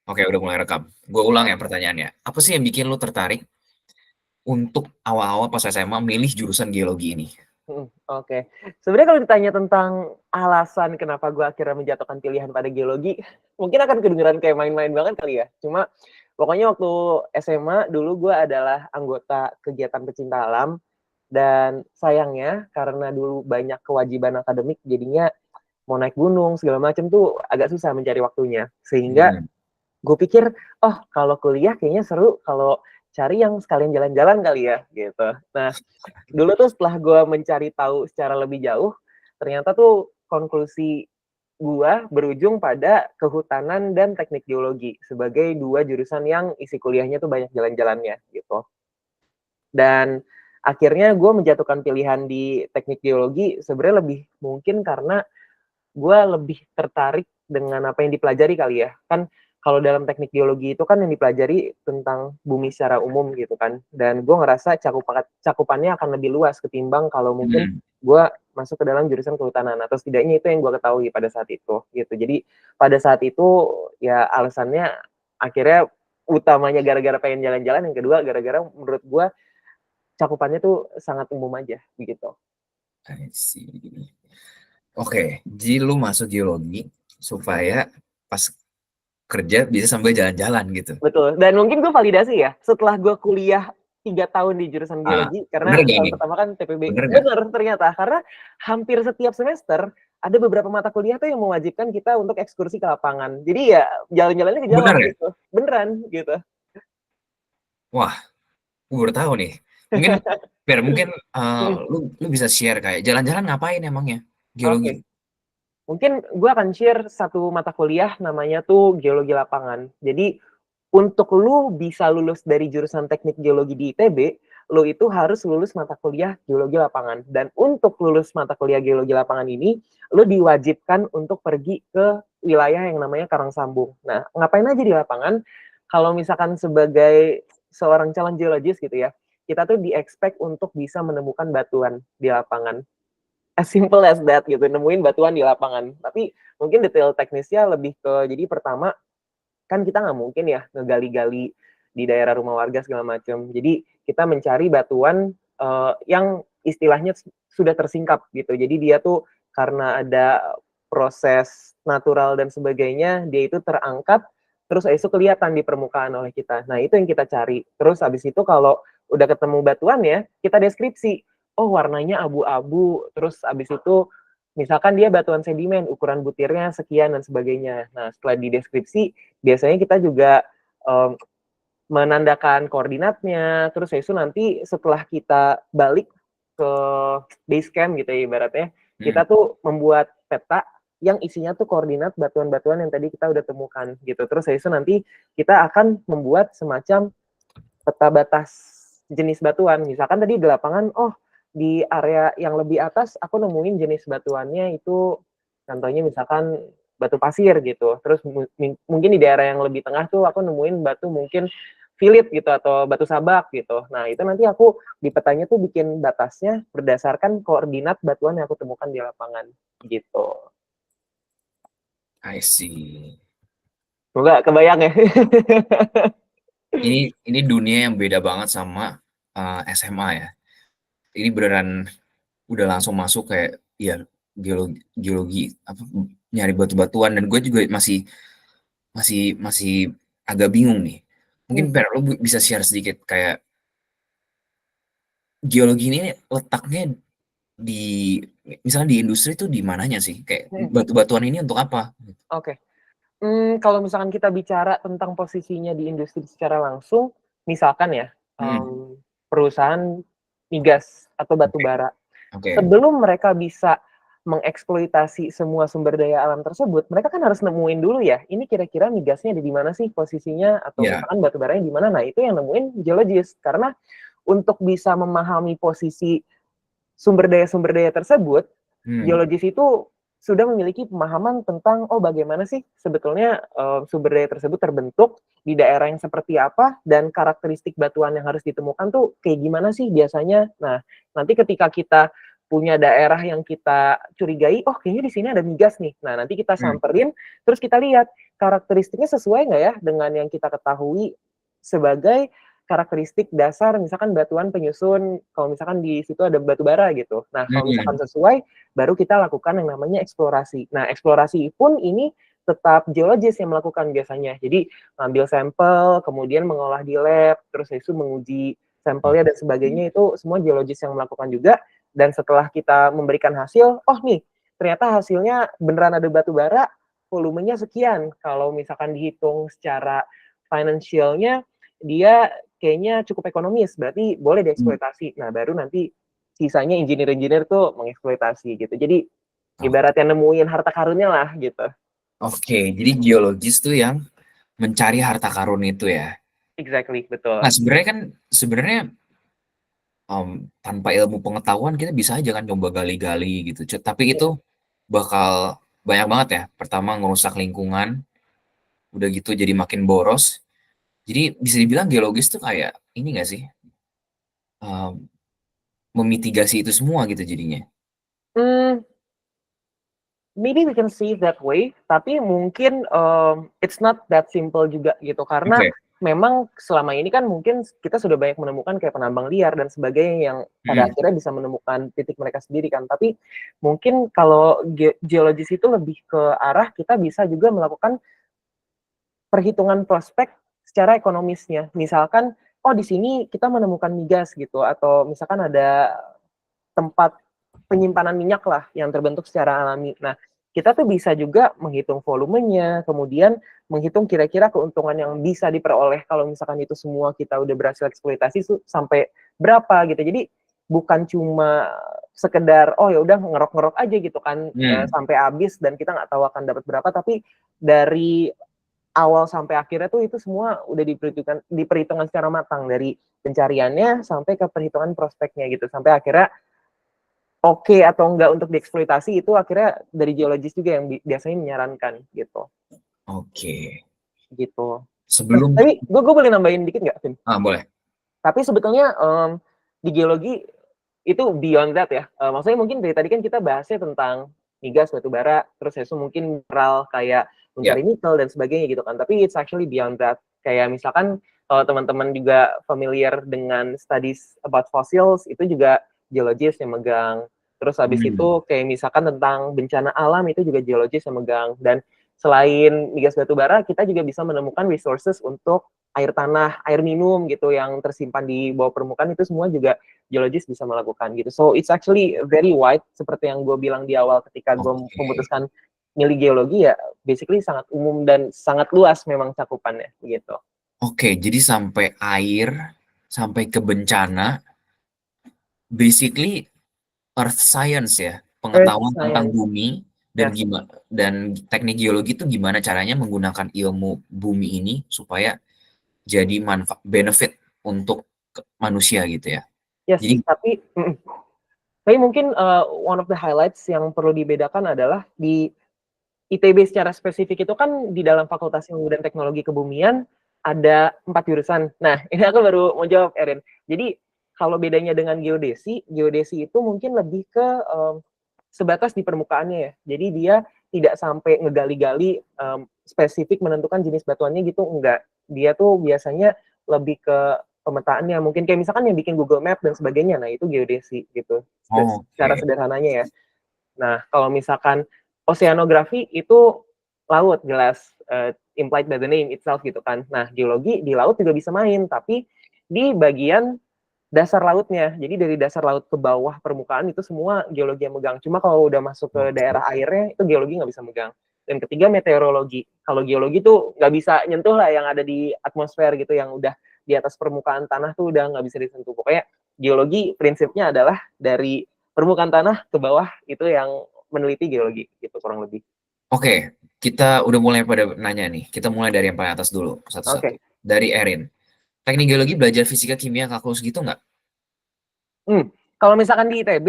Oke, udah mulai rekam. Gue ulang ya pertanyaannya. Apa sih yang bikin lu tertarik untuk awal-awal pas SMA milih jurusan geologi ini? Oke. Sebenarnya kalau ditanya tentang alasan kenapa gue akhirnya menjatuhkan pilihan pada geologi, mungkin akan kedengeran kayak main-main banget kali ya. Cuma pokoknya waktu SMA dulu gue adalah anggota kegiatan pecinta alam, dan sayangnya karena dulu banyak kewajiban akademik, jadinya mau naik gunung segala macam tuh agak susah mencari waktunya. Sehingga Hmm. gue pikir, oh kalau kuliah kayaknya seru kalau cari yang sekalian jalan-jalan kali ya gitu. Nah, dulu tuh setelah gue mencari tahu secara lebih jauh, ternyata tuh konklusi gue berujung pada kehutanan dan teknik geologi sebagai dua jurusan yang isi kuliahnya tuh banyak jalan-jalannya gitu. Dan akhirnya gue menjatuhkan pilihan di teknik geologi sebenarnya lebih mungkin karena gue lebih tertarik dengan apa yang dipelajari kali ya. Kan kalau dalam teknik geologi itu kan yang dipelajari tentang bumi secara umum gitu kan. Dan gue ngerasa cakupannya akan lebih luas ketimbang kalau mungkin Hmm. gue masuk ke dalam jurusan kehutanan. Atau setidaknya itu yang gue ketahui pada saat itu gitu. Jadi pada saat itu ya alasannya akhirnya utamanya gara-gara pengen jalan-jalan, yang kedua gara-gara menurut gue cakupannya tuh sangat umum aja begitu. I see. Oke, jadi lu masuk geologi supaya pas kerja bisa sambil jalan-jalan gitu. Betul. Dan mungkin gue validasi ya, setelah gue kuliah 3 tahun di jurusan Ah, geologi, bener karena gak tahun ini? pertama kan TPB. Bener gak? Bener ternyata, karena hampir setiap semester ada beberapa mata kuliah tuh yang mewajibkan kita untuk ekskursi ke lapangan. Jadi ya jalan-jalannya kejawab Bener ya? gitu. Beneran gitu. Wah, gue baru tahu nih. Mungkin, mungkin Hmm. lu bisa share kayak jalan-jalan ngapain emangnya geologi? Oke. Mungkin gue akan share satu mata kuliah namanya tuh geologi lapangan. Jadi untuk lu bisa lulus dari jurusan teknik geologi di ITB, lu itu harus lulus mata kuliah geologi lapangan. Dan untuk lulus mata kuliah geologi lapangan ini, lu diwajibkan untuk pergi ke wilayah yang namanya Karangsambung. Nah, ngapain aja di lapangan? Kalau misalkan sebagai seorang calon geologis gitu ya, kita tuh di-expect untuk bisa menemukan batuan di lapangan, as simple as that gitu, nemuin batuan di lapangan. Tapi mungkin detail teknisnya lebih ke, jadi pertama kan kita nggak mungkin ya ngegali-gali di daerah rumah warga segala macam. Jadi kita mencari batuan yang istilahnya sudah tersingkap gitu. Jadi dia tuh karena ada proses natural dan sebagainya, dia itu terangkat, terus itu kelihatan di permukaan oleh kita. Nah itu yang kita cari. Terus habis itu kalau udah ketemu batuannya, kita deskripsi. Oh warnanya abu-abu, terus habis itu misalkan dia batuan sedimen, ukuran butirnya sekian dan sebagainya. Nah setelah di deskripsi, biasanya kita juga menandakan koordinatnya, terus itu nanti setelah kita balik ke base camp gitu ya ibaratnya, Hmm. kita tuh membuat peta yang isinya tuh koordinat batuan-batuan yang tadi kita udah temukan gitu. Terus itu nanti kita akan membuat semacam peta batas jenis batuan. Misalkan tadi di lapangan, oh di area yang lebih atas aku nemuin jenis batuannya itu contohnya misalkan batu pasir gitu. Terus mungkin di daerah yang lebih tengah tuh aku nemuin batu mungkin filit gitu atau batu sabak gitu. Nah, itu nanti aku di petanya tuh bikin batasnya berdasarkan koordinat batuan yang aku temukan di lapangan gitu. I see. Semoga kebayang ya. Ini dunia yang beda banget sama SMA ya. Ini beneran udah langsung masuk kayak ya geologi, geologi apa nyari batu-batuan dan gue juga masih masih masih agak bingung nih. Mungkin lo bisa share sedikit kayak geologi ini letaknya di misalnya di industri itu di mananya sih? Kayak batu-batuan ini untuk apa? Oke. Kalau misalkan kita bicara tentang posisinya di industri secara langsung, misalkan ya, Hmm. perusahaan migas atau batu Oke. bara, Oke. sebelum mereka bisa mengeksploitasi semua sumber daya alam tersebut, mereka kan harus nemuin dulu ya, ini kira-kira migasnya ada di mana sih posisinya, atau Ya. misalkan batu baranya di mana. Nah, itu yang nemuin geologis. Karena untuk bisa memahami posisi sumber daya tersebut, Hmm. geologis itu sudah memiliki pemahaman tentang oh bagaimana sih sebetulnya sumber daya tersebut terbentuk di daerah yang seperti apa, dan karakteristik batuan yang harus ditemukan tuh kayak gimana sih biasanya. Nah, nanti ketika kita punya daerah yang kita curigai, oh kayaknya di sini ada migas nih. Nah, nanti kita Hmm. samperin, terus kita lihat karakteristiknya sesuai nggak ya dengan yang kita ketahui sebagai karakteristik dasar, misalkan batuan penyusun, kalau misalkan di situ ada batu bara gitu. Nah, kalau misalkan Hmm. sesuai, baru kita lakukan yang namanya eksplorasi. Nah, eksplorasi pun ini tetap geologis yang melakukan biasanya. Jadi, ngambil sampel, kemudian mengolah di lab, terus itu menguji sampelnya dan sebagainya, itu semua geologis yang melakukan juga. Dan setelah kita memberikan hasil, oh nih, ternyata hasilnya beneran ada batu bara, volumenya sekian. Kalau misalkan dihitung secara financialnya, dia kayaknya cukup ekonomis, berarti boleh dieksploitasi. Nah, baru nanti sisanya engineer-engineer tuh mengeksploitasi gitu. Jadi, ibaratnya nemuin harta karunnya lah gitu. Oke, jadi geologis tuh yang mencari harta karun itu ya. Exactly, betul. Nah, sebenarnya tanpa ilmu pengetahuan kita bisa aja kan coba gali-gali gitu. Tapi itu bakal banyak banget ya. Pertama ngerusak lingkungan, udah gitu jadi makin boros. Jadi bisa dibilang geologis tuh kayak ini nggak sih? Em, Memitigasi itu semua gitu jadinya. Hmm, maybe we can see it that way, tapi mungkin it's not that simple juga gitu, karena Oke. memang selama ini kan mungkin kita sudah banyak menemukan kayak penambang liar dan sebagainya yang pada Hmm. akhirnya bisa menemukan titik mereka sendiri kan. Tapi mungkin kalau geologis itu lebih ke arah kita bisa juga melakukan perhitungan prospek secara ekonomisnya. Misalkan, oh di sini kita menemukan migas gitu, atau misalkan ada tempat penyimpanan minyak lah yang terbentuk secara alami. Nah, kita tuh bisa juga menghitung volumenya, kemudian menghitung kira-kira keuntungan yang bisa diperoleh kalau misalkan itu semua kita udah berhasil eksploitasi sampai berapa gitu. Jadi bukan cuma sekedar oh ya udah ngerok-ngerok aja gitu kan Hmm. sampai habis dan kita nggak tahu akan dapat berapa, tapi dari awal sampai akhirnya tuh itu semua udah diperhitungkan secara matang dari pencariannya sampai ke perhitungan prospeknya gitu sampai akhirnya oke atau enggak untuk dieksploitasi itu akhirnya dari geologis juga yang biasanya menyarankan gitu. Oke. Gitu. Sebelum Tapi gue boleh nambahin dikit nggak, Vin? boleh. Tapi sebetulnya di geologi itu beyond that ya. Maksudnya mungkin dari tadi kan kita bahasnya tentang migas, batu bara, terus itu mungkin mineral kayak Ya. mencari nikel dan sebagainya gitu kan. Tapi it's actually beyond that. Kayak misalkan kalau teman-teman juga familiar dengan studies about fossils, itu juga geologis yang megang. Terus habis Hmm. itu kayak misalkan tentang bencana alam itu juga geologis yang megang. Dan selain migas batu bara, kita juga bisa menemukan resources untuk air tanah, air minum gitu yang tersimpan di bawah permukaan itu semua juga geologis bisa melakukan gitu. So it's actually very wide seperti yang gue bilang di awal ketika gue Oke. memutuskan milih geologi ya basically sangat umum dan sangat luas memang cakupannya gitu. Oke, jadi sampai air, sampai ke bencana, basically Earth Science ya, Earth pengetahuan tentang science, bumi dan yes. gimana dan teknik geologi itu gimana caranya menggunakan ilmu bumi ini supaya jadi benefit untuk manusia gitu ya. Yes, Jadi, tapi mungkin one of the highlights yang perlu dibedakan adalah di ITB secara spesifik itu kan di dalam Fakultas Ilmu dan Teknologi Kebumian ada 4 jurusan. Nah, ini aku baru mau jawab, Erin. Jadi, kalau bedanya dengan geodesi, geodesi itu mungkin lebih ke sebatas di permukaannya ya. Jadi dia tidak sampai ngegali-gali spesifik menentukan jenis batuannya gitu, enggak. Dia tuh biasanya lebih ke pemetaannya. Mungkin kayak misalkan yang bikin Google Map dan sebagainya. Nah, itu geodesi gitu. Secara oke, sederhananya ya. Nah, kalau misalkan oceanografi itu laut jelas implied by the name itself gitu kan. Nah, geologi di laut juga bisa main, tapi di bagian dasar lautnya. Jadi dari dasar laut ke bawah permukaan itu semua geologi yang megang. Cuma kalau udah masuk ke oke, daerah airnya itu geologi nggak bisa megang. Dan ketiga meteorologi. Kalau geologi tuh nggak bisa nyentuh lah yang ada di atmosfer gitu, yang udah di atas permukaan tanah tuh udah nggak bisa disentuh. Pokoknya geologi prinsipnya adalah dari permukaan tanah ke bawah itu yang meneliti geologi gitu kurang lebih. oke. Kita udah mulai pada nanya nih. Kita mulai dari yang paling atas dulu, satu-satu. Oke. Dari Erin. Teknik geologi belajar fisika, kimia, kalkulus gitu nggak? Kalau misalkan di ITB,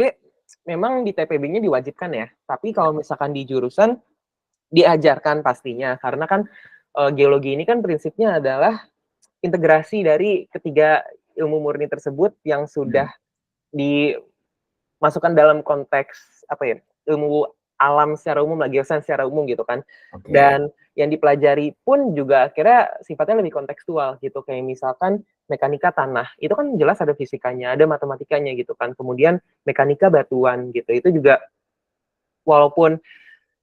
memang di TPB-nya diwajibkan ya. Tapi kalau misalkan di jurusan diajarkan pastinya karena kan geologi ini kan prinsipnya adalah integrasi dari ketiga ilmu murni tersebut yang sudah Hmm. di masukkan dalam konteks apa ya, ilmu alam secara umum lah, geosains secara umum gitu kan. Oke. Dan yang dipelajari pun juga akhirnya sifatnya lebih kontekstual gitu, kayak misalkan mekanika tanah, itu kan jelas ada fisikanya, ada matematikanya gitu kan. Kemudian mekanika batuan gitu, itu juga walaupun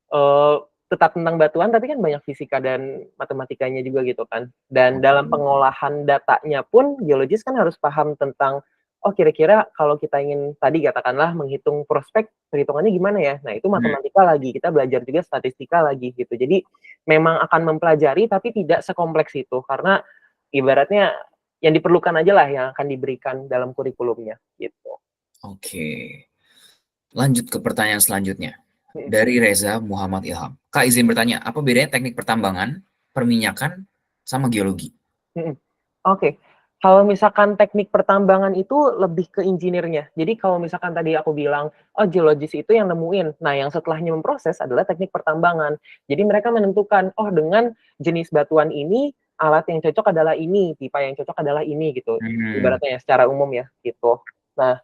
Eee, tetap tentang batuan, tapi kan banyak fisika dan matematikanya juga gitu kan. Dan dalam Oke. pengolahan datanya pun geologis kan harus paham tentang, oh kira-kira kalau kita ingin tadi katakanlah menghitung prospek, perhitungannya gimana ya? Nah itu Hmm. matematika lagi, kita belajar juga statistika lagi gitu. Jadi memang akan mempelajari tapi tidak sekompleks itu, karena ibaratnya yang diperlukan aja lah yang akan diberikan dalam kurikulumnya gitu. Oke. Lanjut ke pertanyaan selanjutnya. Mhm. Dari Reza Muhammad Ilham. Kak izin bertanya, apa bedanya teknik pertambangan, perminyakan, sama geologi? Mhm. Oke. Kalau misalkan teknik pertambangan itu lebih ke engineer-nya. Jadi kalau misalkan tadi aku bilang, oh geologis itu yang nemuin. Nah, yang setelahnya memproses adalah teknik pertambangan. Jadi mereka menentukan, oh dengan jenis batuan ini, alat yang cocok adalah ini, pipa yang cocok adalah ini gitu. Hmm. Ibaratnya ya, secara umum ya, gitu. Nah,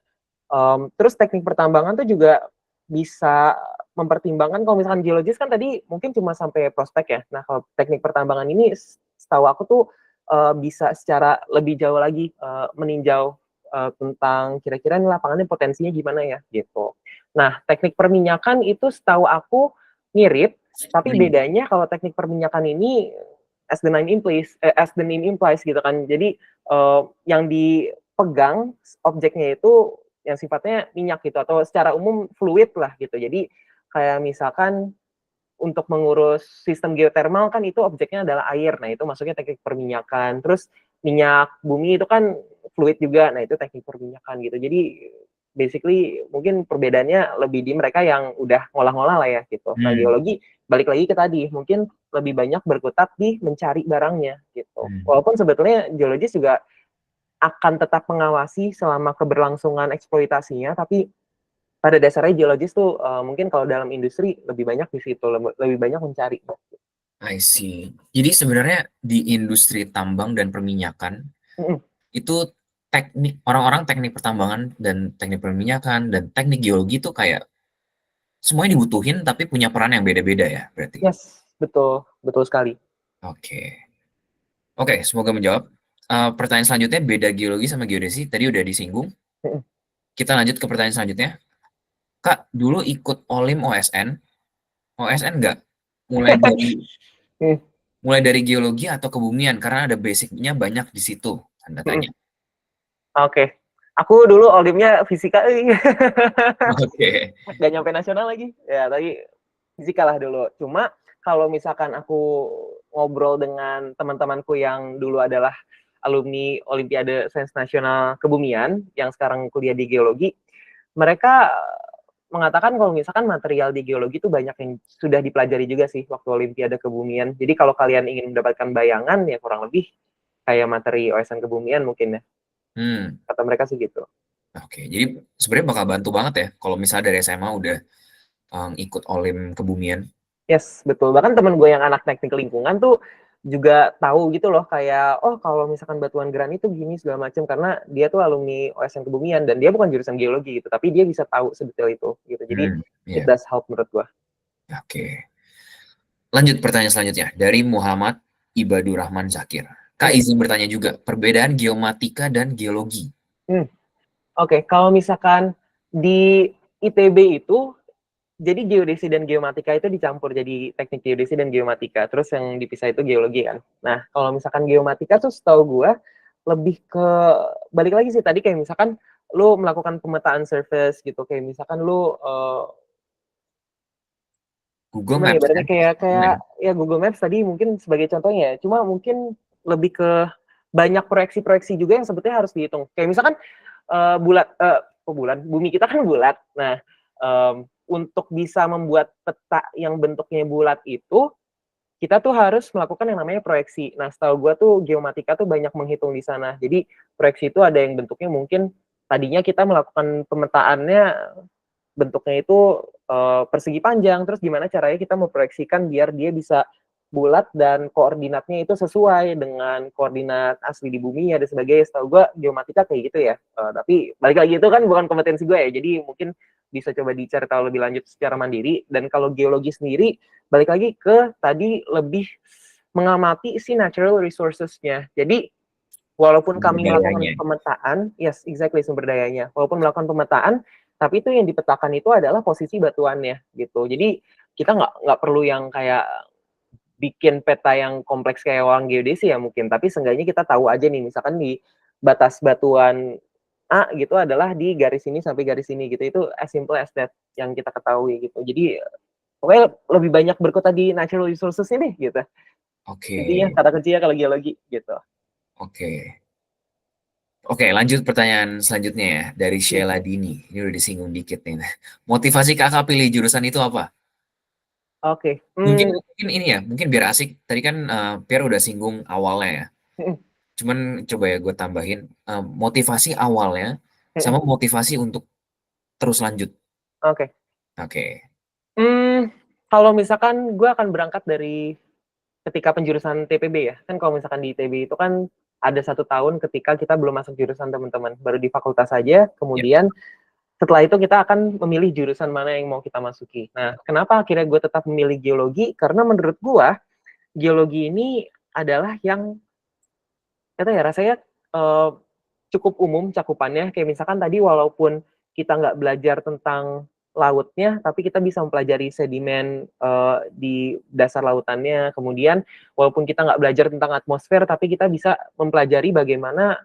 terus teknik pertambangan tuh juga bisa mempertimbangkan kalau misalkan geologis kan tadi mungkin cuma sampai prospek ya. Nah, kalau teknik pertambangan ini setahu aku tuh, bisa secara lebih jauh lagi, meninjau, tentang kira-kira nih lapangannya potensinya gimana ya, gitu. Nah, teknik perminyakan itu setahu aku mirip, tapi Hmm. bedanya kalau teknik perminyakan ini as the name implies gitu kan. Jadi, yang dipegang objeknya itu yang sifatnya minyak gitu atau secara umum fluid lah gitu. Jadi kayak misalkan untuk mengurus sistem geotermal kan itu objeknya adalah air. Nah, itu masuknya teknik perminyakan. Terus minyak bumi itu kan fluid juga. Nah, itu teknik perminyakan gitu. Jadi basically mungkin perbedaannya lebih di mereka yang udah ngolah-ngolah lah ya gitu. Nah, Hmm. geologi balik lagi ke tadi, mungkin lebih banyak berkutat di mencari barangnya gitu. Hmm. Walaupun sebetulnya geologis juga akan tetap mengawasi selama keberlangsungan eksploitasinya, tapi pada dasarnya geologis tuh, mungkin kalau dalam industri lebih banyak di situ, lebih banyak mencari. I see. Jadi sebenarnya di industri tambang dan perminyakan Mhm, itu orang-orang teknik pertambangan dan teknik perminyakan dan teknik geologi itu kayak semuanya dibutuhin tapi punya peran yang beda-beda ya berarti? yes, betul, betul sekali. Oke. Oke, semoga menjawab. Pertanyaan selanjutnya beda geologi sama geodesi tadi udah disinggung. Mhm, Kita lanjut ke pertanyaan selanjutnya. Kak, dulu ikut Olim OSN. OSN nggak? Mulai dari mhm, mulai dari geologi atau kebumian karena ada basic-nya banyak di situ, tanda mhm. tanya. Oke. Aku dulu olimnya fisika, Oke. nggak nyampe nasional lagi. Ya, tapi fisika lah dulu. Cuma kalau misalkan aku ngobrol dengan teman-temanku yang dulu adalah alumni Olimpiade Sains Nasional Kebumian, yang sekarang kuliah di geologi, mereka mengatakan kalau misalkan material di geologi itu banyak yang sudah dipelajari juga sih waktu Olimpiade Kebumian. Jadi kalau kalian ingin mendapatkan bayangan ya kurang lebih kayak materi OSN Kebumian mungkin ya, Hmm, kata mereka sih gitu. oke. Jadi sebenarnya bakal bantu banget ya kalau misalnya dari SMA udah ikut Olim kebumian. Yes, betul. Bahkan temen gue yang anak teknik lingkungan tuh juga tahu gitu loh kayak, oh kalau misalkan batuan granit tuh gini segala macam karena dia tuh alumni OSN Kebumian dan dia bukan jurusan geologi gitu, tapi dia bisa tahu sedetail itu gitu. Jadi it Iya. does help menurut gue. Oke. Lanjut pertanyaan selanjutnya dari Muhammad Ibadur Rahman Zakir. Kak Hmm. izin bertanya juga, perbedaan geomatika dan geologi. Hmm. Oke, kalau misalkan di ITB itu jadi geodesi dan geomatika itu dicampur jadi teknik geodesi dan geomatika. Terus yang dipisah itu geologi kan. Nah, kalau misalkan geomatika tuh setahu gue lebih ke balik lagi sih tadi kayak misalkan lu melakukan pemetaan surface gitu. Kayak misalkan lu Google gimana ya Maps ibaratnya kan? kayak kayak Gimana? ya Google Maps tadi mungkin sebagai contohnya ya. Cuma mungkin lebih ke banyak proyeksi-proyeksi juga yang sebetulnya harus dihitung. Kayak misalkan bulan, bumi kita kan bulat. Nah, untuk bisa membuat peta yang bentuknya bulat itu, kita tuh harus melakukan yang namanya proyeksi. Nah, setahu gue tuh geomatika tuh banyak menghitung di sana. Jadi proyeksi itu ada yang bentuknya mungkin tadinya kita melakukan pemetaannya bentuknya itu persegi panjang, terus gimana caranya kita memproyeksikan biar dia bisa bulat dan koordinatnya itu sesuai dengan koordinat asli di bumi dan sebagainya. Setahu gue geomatika kayak gitu ya. Tapi balik lagi itu kan bukan kompetensi gue ya, jadi mungkin bisa coba dicari tahu lebih lanjut secara mandiri. Dan kalau geologi sendiri, balik lagi ke tadi lebih mengamati si natural resources-nya. Jadi walaupun Sumber kami melakukan dayanya. pemetaan, yes, exactly, sumber dayanya. Walaupun melakukan pemetaan, tapi itu yang dipetakan itu adalah posisi batuannya gitu. Jadi kita nggak perlu yang kayak bikin peta yang kompleks kayak orang geodesi ya mungkin, tapi seenggaknya kita tahu aja nih, misalkan di batas batuan A gitu adalah di garis ini sampai garis ini gitu. Itu as simple as that yang kita ketahui gitu. Jadi pokoknya lebih banyak berkutat di natural resources ini gitu. Oke, Intinya kata kuncinya kalau geologi gitu. oke. Oke, lanjut pertanyaan selanjutnya ya, dari Sheila Dini. Ini udah disinggung dikit nih. Motivasi Kakak pilih jurusan itu apa? Oke. Mungkin mungkin ini ya, mungkin biar asik, tadi kan, Pierre udah singgung awalnya ya. Cuman coba ya gue tambahin, motivasi awalnya sama motivasi untuk terus lanjut. Oke. Oke. Kalau misalkan gue akan berangkat dari ketika penjurusan TPB ya, kan kalau misalkan di ITB itu kan ada 1 tahun ketika kita belum masuk jurusan teman-teman, baru di fakultas saja, Ya, kemudian setelah itu kita akan memilih jurusan mana yang mau kita masuki. Nah, kenapa akhirnya gue tetap memilih geologi? Karena menurut gue, geologi ini adalah yang, kata ya rasanya cukup umum cakupannya. Kayak misalkan tadi walaupun kita nggak belajar tentang lautnya, tapi kita bisa mempelajari sedimen di dasar lautannya. Kemudian walaupun kita nggak belajar tentang atmosfer, tapi kita bisa mempelajari bagaimana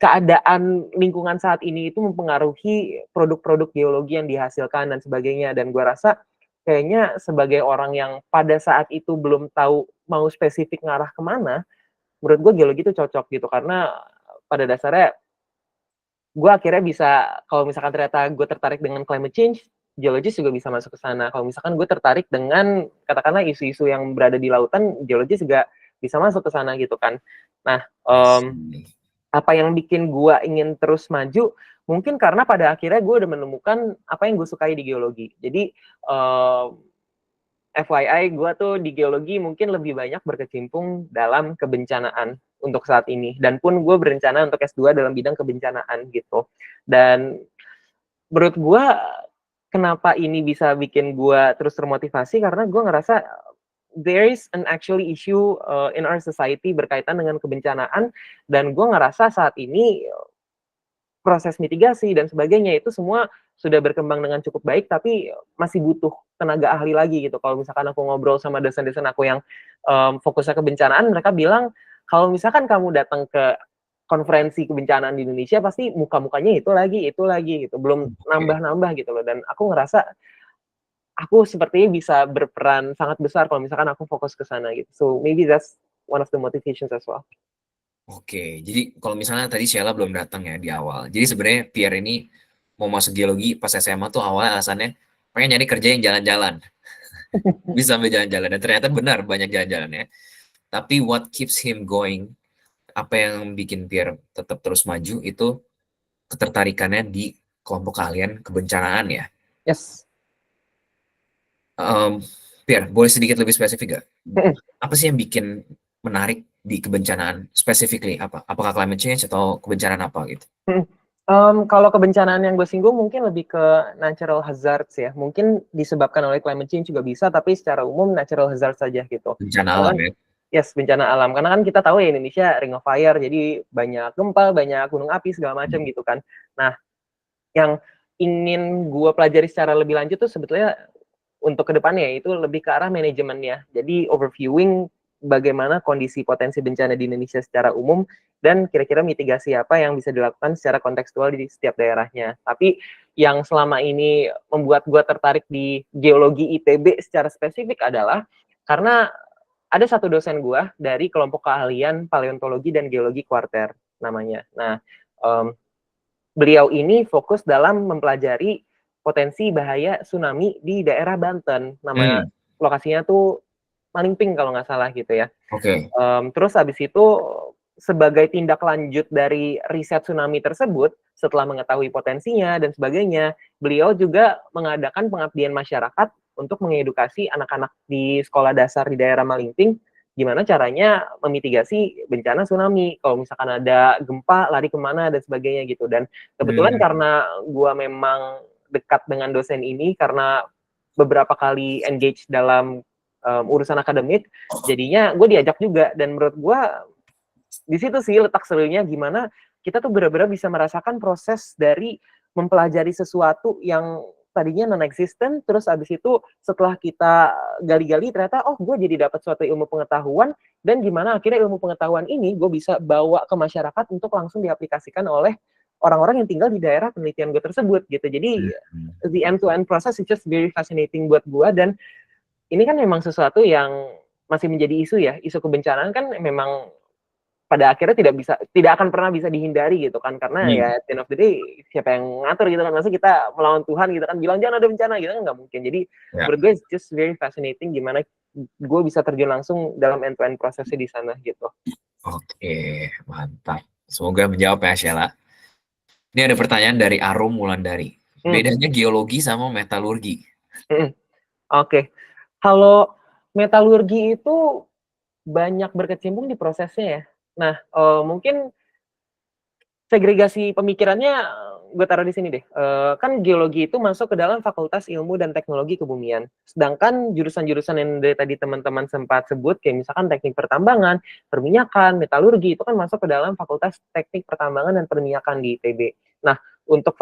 keadaan lingkungan saat ini itu mempengaruhi produk-produk geologi yang dihasilkan dan sebagainya. Dan gue rasa kayaknya sebagai orang yang pada saat itu belum tahu mau spesifik ngarah kemana, menurut gue geologi itu cocok gitu. Karena pada dasarnya gue akhirnya bisa, kalau misalkan ternyata gue tertarik dengan climate change, geologis juga bisa masuk ke sana. Kalau misalkan gue tertarik dengan katakanlah isu-isu yang berada di lautan, geologis juga bisa masuk ke sana gitu kan. Nah, I see. apa yang bikin gue ingin terus maju, mungkin karena pada akhirnya gue udah menemukan apa yang gue sukai di geologi. Jadi FYI, gue tuh di geologi mungkin lebih banyak berkecimpung dalam kebencanaan untuk saat ini. Dan pun gue berencana untuk S2 dalam bidang kebencanaan gitu. Dan menurut gue, kenapa ini bisa bikin gue terus termotivasi, karena gue ngerasa there is an actually issue in our society berkaitan dengan kebencanaan. Dan gue ngerasa saat ini proses mitigasi dan sebagainya itu semua sudah berkembang dengan cukup baik, tapi masih butuh tenaga ahli lagi gitu. Kalau misalkan aku ngobrol sama dosen-dosen aku yang fokusnya kebencanaan, mereka bilang kalau misalkan kamu datang ke konferensi kebencanaan di Indonesia, pasti muka-mukanya itu lagi gitu, belum Oke. nambah-nambah gitu loh. Dan aku ngerasa aku sepertinya bisa berperan sangat besar kalau misalkan aku fokus ke sana gitu. So maybe that's one of the motivations as well. Oke, jadi kalau misalnya tadi Sheila belum datang ya di awal. Jadi sebenarnya Pierre ini mau masuk geologi pas SMA tuh awalnya alasannya pengen nyari kerja yang jalan-jalan. Bisa sambil jalan-jalan dan ternyata benar banyak jalan-jalan ya. Tapi what keeps him going, apa yang bikin Pierre tetap terus maju itu ketertarikannya di kelompok keahlian kebencanaan ya. Yes. Mmm, Pierre, boleh sedikit lebih spesifik nggak? Apa sih yang bikin menarik di kebencanaan? Specifically apa? Apakah climate change atau kebencanaan apa gitu? Kalau kebencanaan yang gue singgung mungkin lebih ke natural hazards ya. Mungkin disebabkan oleh climate change juga bisa, tapi secara umum natural hazards saja gitu. Bencana Karena alam kan, ya? yes, bencana alam. Karena kan kita tahu ya Indonesia ring of fire, jadi banyak gempa, banyak gunung api segala macam gitu kan. Nah, yang ingin gue pelajari secara lebih lanjut tuh sebetulnya untuk kedepannya itu lebih ke arah manajemennya. Jadi overviewing bagaimana kondisi potensi bencana di Indonesia secara umum dan kira-kira mitigasi apa yang bisa dilakukan secara kontekstual di setiap daerahnya. Tapi yang selama ini membuat gue tertarik di geologi ITB secara spesifik adalah karena ada satu dosen gue dari kelompok keahlian paleontologi dan geologi kuarter namanya. Nah, beliau ini fokus dalam mempelajari potensi bahaya tsunami di daerah Banten. Nama Hmm, lokasinya tuh Malingping kalau nggak salah gitu ya. oke. Terus habis itu sebagai tindak lanjut dari riset tsunami tersebut, setelah mengetahui potensinya dan sebagainya, beliau juga mengadakan pengabdian masyarakat untuk mengedukasi anak-anak di sekolah dasar di daerah Malingping, gimana caranya memitigasi bencana tsunami. Kalau misalkan ada gempa, lari kemana dan sebagainya gitu. Dan kebetulan Hmm. karena gue memang dekat dengan dosen ini, karena beberapa kali engage dalam urusan akademik, jadinya gue diajak juga. Dan menurut gue di situ sih letak serunya, gimana kita tuh benar-benar bisa merasakan proses dari mempelajari sesuatu yang tadinya non-existent, terus abis itu setelah kita gali-gali ternyata oh gue jadi dapat suatu ilmu pengetahuan, dan gimana akhirnya ilmu pengetahuan ini gue bisa bawa ke masyarakat untuk langsung diaplikasikan oleh orang-orang yang tinggal di daerah penelitian gue tersebut gitu. Jadi the end-to-end process is just very fascinating buat gue, dan ini kan memang sesuatu yang masih menjadi isu ya, isu kebencanaan kan memang pada akhirnya tidak akan pernah bisa dihindari gitu kan, karena ya at the end of the day siapa yang ngatur gitu kan, masa kita melawan Tuhan gitu kan, bilang jangan ada bencana gitu kan, nggak mungkin. Jadi Ya, menurut gue it's just very fascinating gimana gue bisa terjun langsung dalam end-to-end prosesnya di sana gitu. oke, mantap. Semoga menjawab ya, Sheila. Ini ada pertanyaan dari Arum Wulandari. Hmm, Bedanya geologi sama metalurgi? hmm, oke. Kalau metalurgi itu banyak berkecimpung di prosesnya ya. Nah, mungkin segregasi pemikirannya gue taruh di sini deh. Kan geologi itu masuk ke dalam Fakultas Ilmu dan Teknologi Kebumian. Sedangkan jurusan-jurusan yang dari tadi teman-teman sempat sebut, kayak misalkan teknik pertambangan, perminyakan, metalurgi, itu kan masuk ke dalam Fakultas Teknik Pertambangan dan Perminyakan di ITB. Nah, untuk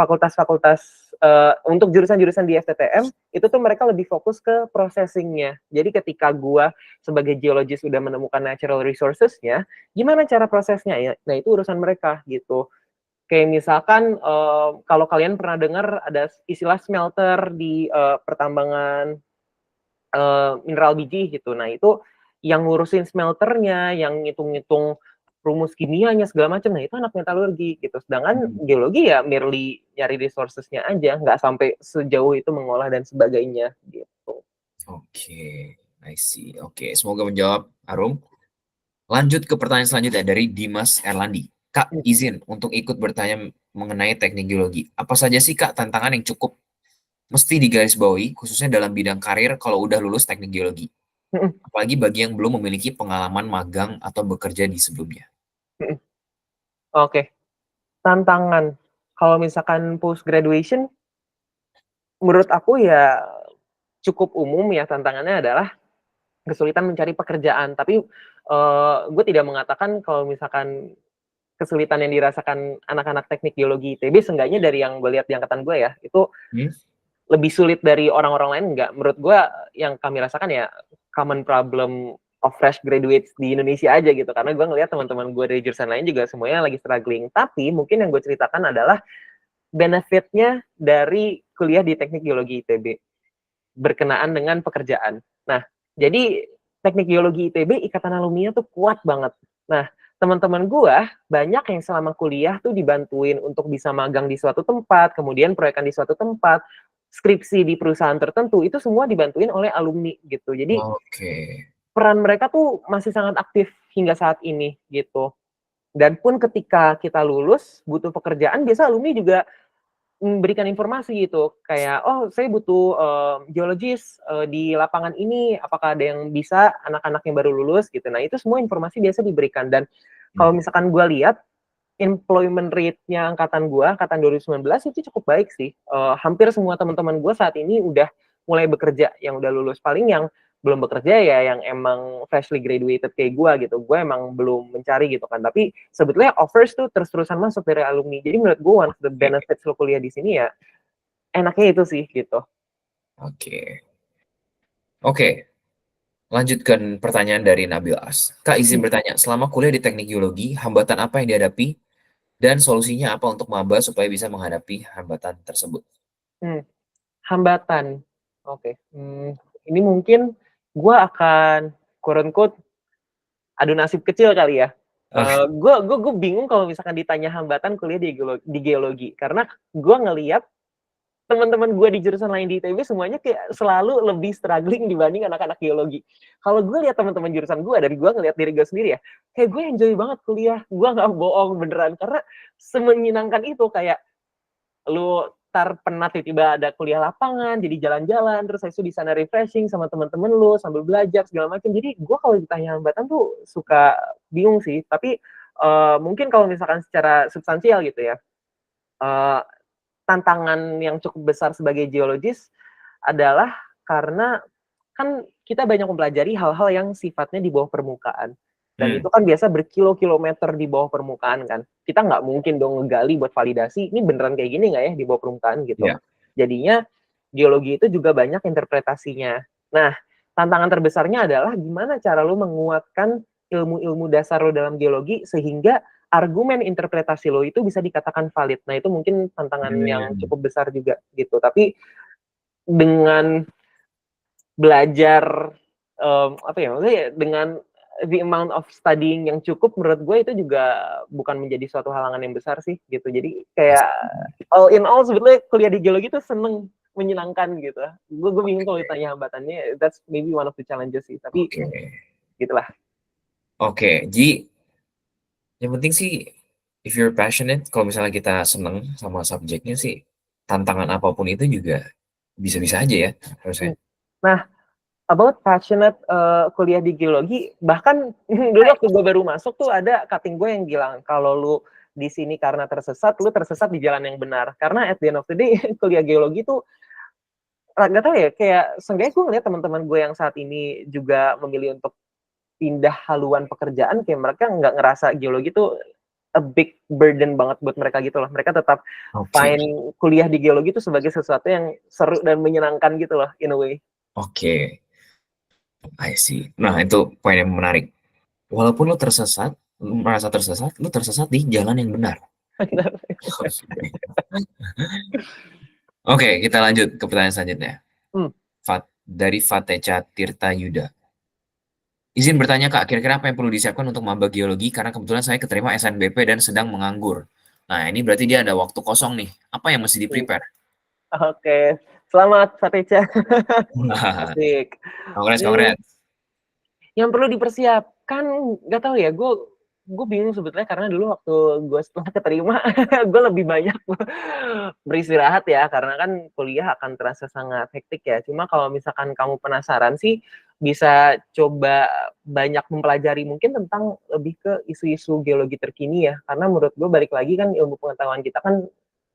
untuk jurusan-jurusan di FTTM, itu tuh mereka lebih fokus ke processing-nya. Jadi ketika gue sebagai geologis udah menemukan natural resources-nya, gimana cara prosesnya ya? Nah, itu urusan mereka gitu. Kayak misalkan kalau kalian pernah dengar ada istilah smelter di pertambangan mineral biji gitu. Nah, itu yang ngurusin smelternya, yang ngitung-ngitung rumus kimianya segala macam. Nah, itu anak metalurgi gitu. Sedangkan geologi ya merely nyari resources-nya aja, nggak sampai sejauh itu mengolah dan sebagainya gitu. Oke, I see. Oke, semoga menjawab, Arum. Lanjut ke pertanyaan selanjutnya dari Dimas Erlandi. Kak, izin untuk ikut bertanya mengenai teknik geologi. Apa saja sih, Kak, tantangan yang cukup mesti digarisbawahi, khususnya dalam bidang karir kalau udah lulus teknik geologi? Apalagi bagi yang belum memiliki pengalaman magang atau bekerja di sebelumnya. Oke, tantangan. Kalau misalkan post graduation, menurut aku ya cukup umum ya, tantangannya adalah kesulitan mencari pekerjaan. Tapi gue tidak mengatakan kalau misalkan kesulitan yang dirasakan anak-anak teknik geologi ITB, seenggaknya dari yang gue lihat di angkatan gue ya, itu Hmm? lebih sulit dari orang-orang lain, enggak. Menurut gue yang kami rasakan ya common problem of fresh graduates di Indonesia aja gitu. Karena gue ngelihat teman-teman gue dari jurusan lain juga semuanya lagi struggling. Tapi mungkin yang gue ceritakan adalah benefitnya dari kuliah di teknik geologi ITB berkenaan dengan pekerjaan. Nah, jadi teknik geologi ITB ikatan alumni tuh kuat banget. Nah, teman-teman gua banyak yang selama kuliah tuh dibantuin untuk bisa magang di suatu tempat, kemudian proyekan di suatu tempat, skripsi di perusahaan tertentu, itu semua dibantuin oleh alumni gitu. Jadi Oke. peran mereka tuh masih sangat aktif hingga saat ini gitu. Dan pun ketika kita lulus butuh pekerjaan, biasa alumni juga memberikan informasi gitu, kayak, "Oh, saya butuh, geologis, di lapangan ini, apakah ada yang bisa anak-anak yang baru lulus?" Gitu. Nah, itu semua informasi biasa diberikan, dan kalau Hmm. misalkan gue lihat employment rate-nya angkatan gue, angkatan 2019 itu cukup baik sih. Hampir semua teman-teman gue saat ini udah mulai bekerja, yang udah lulus. Paling yang belum bekerja ya yang emang freshly graduated kayak gue gitu. Gue emang belum mencari gitu kan. Tapi sebetulnya offers tuh terus-terusan masuk dari alumni. Jadi menurut gue one of the Oke. benefits lo kuliah di sini ya enaknya itu sih gitu. Oke. Oke. Lanjutkan pertanyaan dari Nabil As. Kak, izin bertanya, selama kuliah di teknik geologi, hambatan apa yang dihadapi dan solusinya apa untuk maba supaya bisa menghadapi hambatan tersebut? Hmm, hambatan. Oke. Ini mungkin gue akan quote unquote adu nasib kecil kali ya. Oke. Gue bingung kalau misalkan ditanya hambatan kuliah di geologi, karena gue ngelihat teman-teman gue di jurusan lain di ITB semuanya kayak selalu lebih struggling dibanding anak-anak geologi. Kalau gue lihat teman-teman jurusan gue, dari gue ngelihat diri gue sendiri ya, kayak gue enjoy banget kuliah. Gue nggak bohong beneran, karena semenyenangkan itu, kayak lu penat tiba-tiba ada kuliah lapangan, jadi jalan-jalan, terus saya itu di sana refreshing sama teman-teman lu sambil belajar segala macam. Jadi gue kalau ditanya hambatan tuh suka bingung sih. Tapi mungkin kalau misalkan secara substansial gitu ya, tantangan yang cukup besar sebagai geologis adalah karena kan kita banyak mempelajari hal-hal yang sifatnya di bawah permukaan. Dan itu kan biasa berkilo-kilometer di bawah permukaan kan. Kita nggak mungkin dong ngegali buat validasi, ini beneran kayak gini nggak ya di bawah permukaan gitu. Yeah. Jadinya geologi itu juga banyak interpretasinya. Nah, tantangan terbesarnya adalah gimana cara lo menguatkan ilmu-ilmu dasar lo dalam geologi sehingga argumen interpretasi lo itu bisa dikatakan valid. Nah, itu mungkin tantangan yang cukup besar juga gitu. Tapi dengan belajar apa ya, maksudnya dengan the amount of studying yang cukup, menurut gue itu juga bukan menjadi suatu halangan yang besar sih gitu. Jadi kayak all in all sebetulnya kuliah di geologi itu seneng, menyenangkan gitu. Gue bingung kalau ditanya hambatannya, that's maybe one of the challenges sih. Tapi gitulah. Oke, jadi yang penting sih if you're passionate, kalau misalnya kita seneng sama subjeknya sih, tantangan apapun itu juga bisa-bisa aja ya harusnya. Nah, about passionate kuliah di geologi, bahkan dulu waktu gue baru masuk tuh ada cutting gue yang bilang kalau lu di sini karena tersesat, lu tersesat di jalan yang benar. Karena at the end of the day, kuliah geologi tuh nggak tahu ya, kayak seenggaknya gue ngeliat teman-teman gue yang saat ini juga memilih untuk pindah haluan pekerjaan, kayak mereka nggak ngerasa geologi tuh a big burden banget buat mereka gitu loh. Mereka tetap find kuliah di geologi itu sebagai sesuatu yang seru dan menyenangkan gitu loh, in a way. Oke. I see. Nah, itu poin yang menarik. Walaupun lu tersesat, lu merasa tersesat, lu tersesat di jalan yang benar. Oke, kita lanjut ke pertanyaan selanjutnya. Dari Fateca Tirta Yuda. Izin bertanya Kak, kira-kira apa yang perlu disiapkan untuk maba geologi? Karena kebetulan saya keterima SNBP dan sedang menganggur. Nah, ini berarti dia ada waktu kosong nih. Apa yang mesti di-prepare? Oke, selamat Fateca. Asik. Congrats. Yang perlu dipersiapkan, nggak tahu ya, gue bingung sebetulnya karena dulu waktu gue setelah keterima, gue lebih banyak beristirahat ya, karena kan kuliah akan terasa sangat hektik ya. Cuma kalau misalkan kamu penasaran sih, bisa coba banyak mempelajari mungkin tentang lebih ke isu-isu geologi terkini ya. Karena menurut gue balik lagi kan ilmu pengetahuan kita kan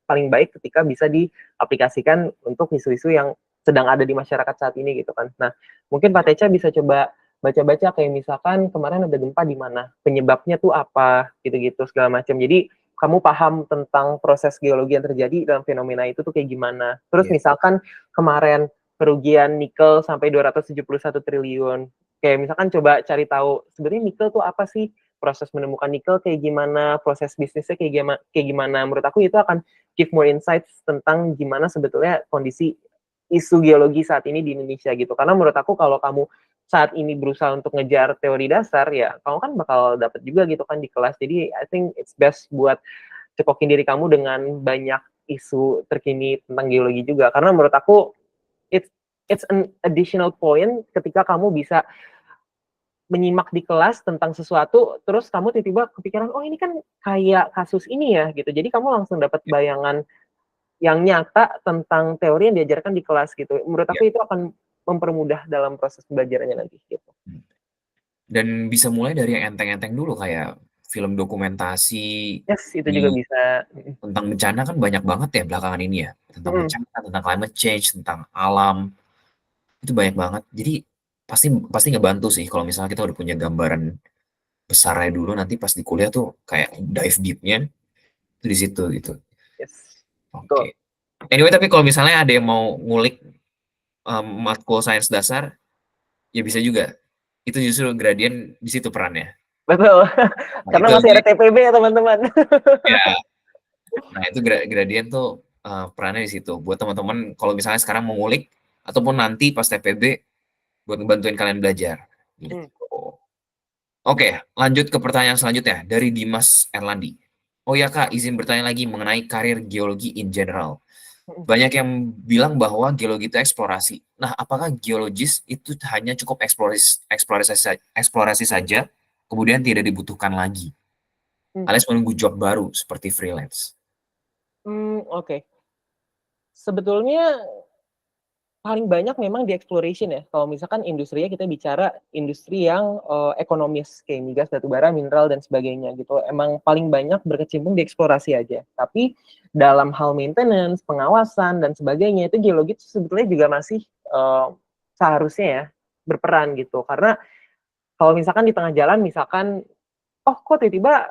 paling baik ketika bisa diaplikasikan untuk isu-isu yang sedang ada di masyarakat saat ini gitu kan. Nah, mungkin Pak Teca bisa coba baca-baca kayak misalkan kemarin ada gempa di mana, penyebabnya tuh apa, gitu-gitu segala macam. Jadi kamu paham tentang proses geologi yang terjadi dalam fenomena itu tuh kayak gimana. Terus misalkan kemarin kerugian nikel sampai 271 triliun. Kayak misalkan coba cari tahu sebenarnya nikel tuh apa sih? Proses menemukan nikel kayak gimana, proses bisnisnya kayak gimana. Menurut aku itu akan give more insights tentang gimana sebetulnya kondisi isu geologi saat ini di Indonesia gitu. Karena menurut aku kalau kamu saat ini berusaha untuk ngejar teori dasar, ya kamu kan bakal dapet juga gitu kan di kelas. Jadi I think it's best buat cekokin diri kamu dengan banyak isu terkini tentang geologi juga. Karena menurut aku it's an additional point ketika kamu bisa menyimak di kelas tentang sesuatu, terus kamu tiba-tiba kepikiran, oh ini kan kayak kasus ini ya gitu. Jadi kamu langsung dapat bayangan yang nyata tentang teori yang diajarkan di kelas gitu. Menurut aku itu akan mempermudah dalam proses pembelajarannya nanti gitu. Dan bisa mulai dari yang enteng-enteng dulu kayak film dokumentasi. Yes, itu juga bisa. Tentang bencana kan banyak banget ya belakangan ini ya. Tentang bencana, tentang climate change, tentang alam. Itu banyak banget. Jadi pasti ngebantu sih kalau misalnya kita udah punya gambaran besarnya dulu, nanti pas di kuliah tuh kayak dive deep-nya itu di situ gitu. Yes. Oke. Anyway, tapi kalau misalnya ada yang mau ngulik matkul sains dasar, ya bisa juga. Itu justru gradien di situ perannya. Betul. Nah, Karena itu masih ada TPB ya teman-teman. ya. Nah, itu gradien tuh perannya di situ. Buat teman-teman kalau misalnya sekarang mau ngulik ataupun nanti pas TPB buat ngebantuin kalian belajar. Gitu. Oke, lanjut ke pertanyaan selanjutnya dari Dimas Erlandi. Oh ya Kak, izin bertanya lagi mengenai karir geologi in general. Banyak yang bilang bahwa geologi itu eksplorasi. Nah, apakah geologis itu hanya cukup eksplorasi saja, kemudian tidak dibutuhkan lagi? Alias menunggu job baru seperti freelance. Oke. Sebetulnya paling banyak memang di exploration ya. Kalau misalkan industrinya kita bicara industri yang ekonomis kayak migas, batubara, mineral dan sebagainya gitu. Emang paling banyak berkecimpung di eksplorasi aja. Tapi dalam hal maintenance, pengawasan dan sebagainya itu geologi itu sebetulnya juga masih seharusnya ya berperan gitu. Karena kalau misalkan di tengah jalan misalkan oh kok tiba-tiba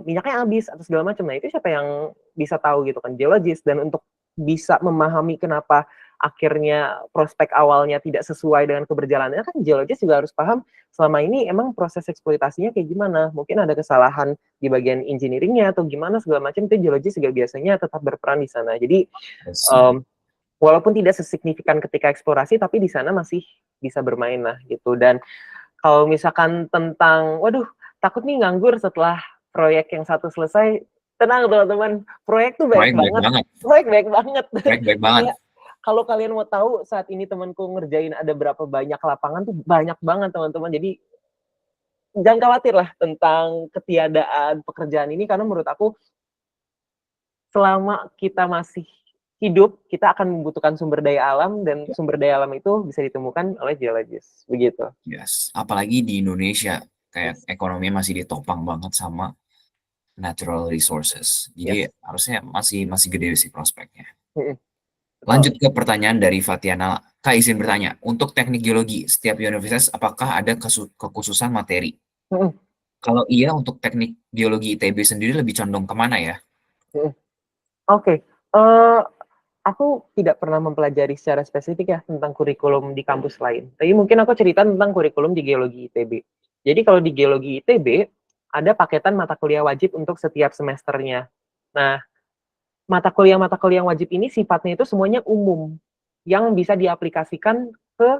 minyaknya habis atau segala macam. Nah itu siapa yang bisa tahu gitu kan, geologis. Dan untuk bisa memahami kenapa akhirnya prospek awalnya tidak sesuai dengan keberjalanannya kan geologis juga harus paham selama ini emang proses eksploitasinya kayak gimana. Mungkin ada kesalahan di bagian engineeringnya atau gimana segala macam, itu geologis juga biasanya tetap berperan di sana. Jadi walaupun tidak sesignifikan ketika eksplorasi tapi di sana masih bisa bermain lah gitu. Dan kalau misalkan tentang, waduh, takut nih nganggur setelah proyek yang satu selesai, tenang teman-teman, proyek tuh banyak banget. Proyek banyak banget. Kayak, kalau kalian mau tahu saat ini temanku ngerjain ada berapa banyak lapangan tuh banyak banget teman-teman. Jadi jangan khawatir lah tentang ketiadaan pekerjaan ini, karena menurut aku selama kita masih hidup, kita akan membutuhkan sumber daya alam, dan sumber daya alam itu bisa ditemukan oleh geologis, begitu. Yes, apalagi di Indonesia, kayak ekonomi masih ditopang banget sama natural resources. Jadi harusnya masih gede sih prospeknya. Lanjut ke pertanyaan dari Fatiana. Kak izin bertanya, untuk teknik geologi, setiap universitas apakah ada kekhususan materi? Kalau iya, untuk teknik geologi ITB sendiri lebih condong kemana ya? Oke, aku tidak pernah mempelajari secara spesifik ya tentang kurikulum di kampus lain. Tapi mungkin aku cerita tentang kurikulum di geologi ITB. Jadi kalau di geologi ITB, ada paketan mata kuliah wajib untuk setiap semesternya. Nah, mata kuliah wajib ini sifatnya itu semuanya umum, yang bisa diaplikasikan ke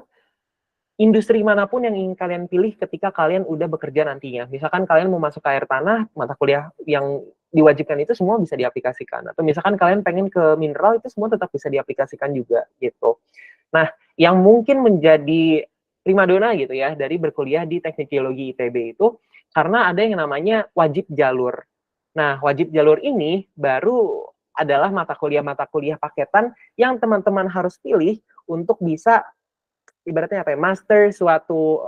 industri manapun yang ingin kalian pilih ketika kalian udah bekerja nantinya. Misalkan kalian mau masuk ke air tanah, mata kuliah yang diwajibkan itu semua bisa diaplikasikan. Atau misalkan kalian pengen ke mineral, itu semua tetap bisa diaplikasikan juga gitu. Nah, yang mungkin menjadi primadona gitu ya dari berkuliah di Teknik Geologi ITB itu karena ada yang namanya wajib jalur. Nah, wajib jalur ini baru adalah mata kuliah paketan yang teman-teman harus pilih untuk bisa ibaratnya apa ya, master suatu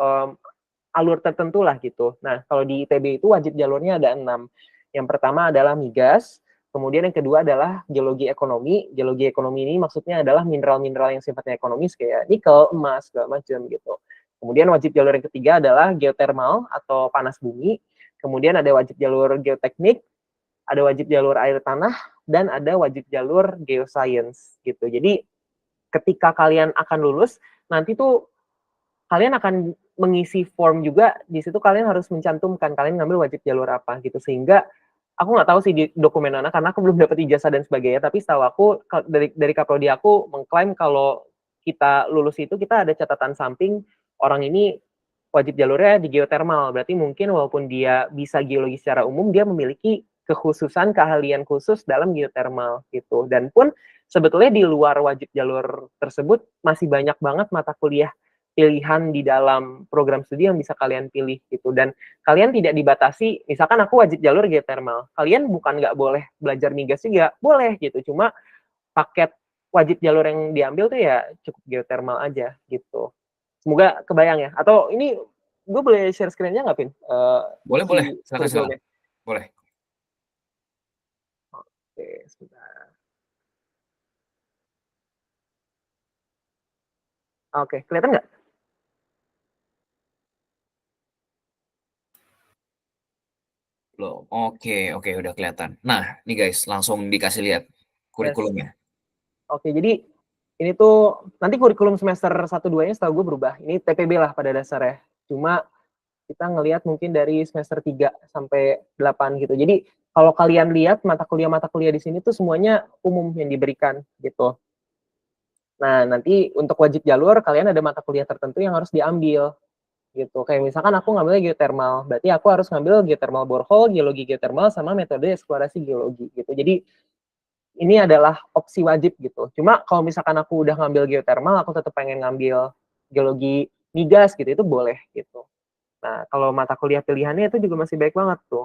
alur tertentu lah gitu. Nah, kalau di ITB itu wajib jalurnya ada 6. Yang pertama adalah migas, kemudian yang kedua adalah geologi ekonomi. Geologi ekonomi ini maksudnya adalah mineral-mineral yang sifatnya ekonomis kayak nikel, emas, segala macam gitu. Kemudian wajib jalur yang ketiga adalah geothermal atau panas bumi. Kemudian ada wajib jalur geoteknik, ada wajib jalur air tanah, dan ada wajib jalur geoscience gitu. Jadi ketika kalian akan lulus, nanti tuh kalian akan mengisi form juga, di situ kalian harus mencantumkan kalian ngambil wajib jalur apa gitu, sehingga aku nggak tahu sih di dokumen mana karena aku belum dapat ijazah dan sebagainya, tapi setahu aku dari kaprodi aku mengklaim kalau kita lulus itu kita ada catatan samping orang ini wajib jalurnya di geothermal, berarti mungkin walaupun dia bisa geologi secara umum, dia memiliki kekhususan keahlian khusus dalam geothermal gitu. Dan pun sebetulnya di luar wajib jalur tersebut masih banyak banget mata kuliah pilihan di dalam program studi yang bisa kalian pilih gitu. Dan kalian tidak dibatasi, misalkan aku wajib jalur geothermal, kalian bukan nggak boleh belajar migas juga, boleh gitu. Cuma paket wajib jalur yang diambil tuh ya cukup geothermal aja gitu. Semoga kebayang ya. Atau ini gue boleh share screen-nya nggak, Pin? Boleh. Silakan. Boleh. Oke, sebentar. Oke, kelihatan nggak? Loh, oke, udah kelihatan. Nah, nih guys, langsung dikasih lihat kurikulumnya. Oke, jadi ini tuh nanti kurikulum semester 1-2-nya setahu gue berubah. Ini TPB lah pada dasarnya. Cuma kita ngelihat mungkin dari semester 3 sampai 8 gitu. Jadi kalau kalian lihat mata kuliah di sini tuh semuanya umum yang diberikan gitu. Nah, nanti untuk wajib jalur kalian ada mata kuliah tertentu yang harus diambil gitu. Kayak misalkan aku ngambilnya geothermal, berarti aku harus ngambil geothermal borehole, geologi geothermal, sama metode eksplorasi geologi gitu. Jadi ini adalah opsi wajib gitu. Cuma kalau misalkan aku udah ngambil geothermal, aku tetap pengen ngambil geologi migas gitu, itu boleh gitu. Nah, kalau mata kuliah pilihannya itu juga masih baik banget tuh.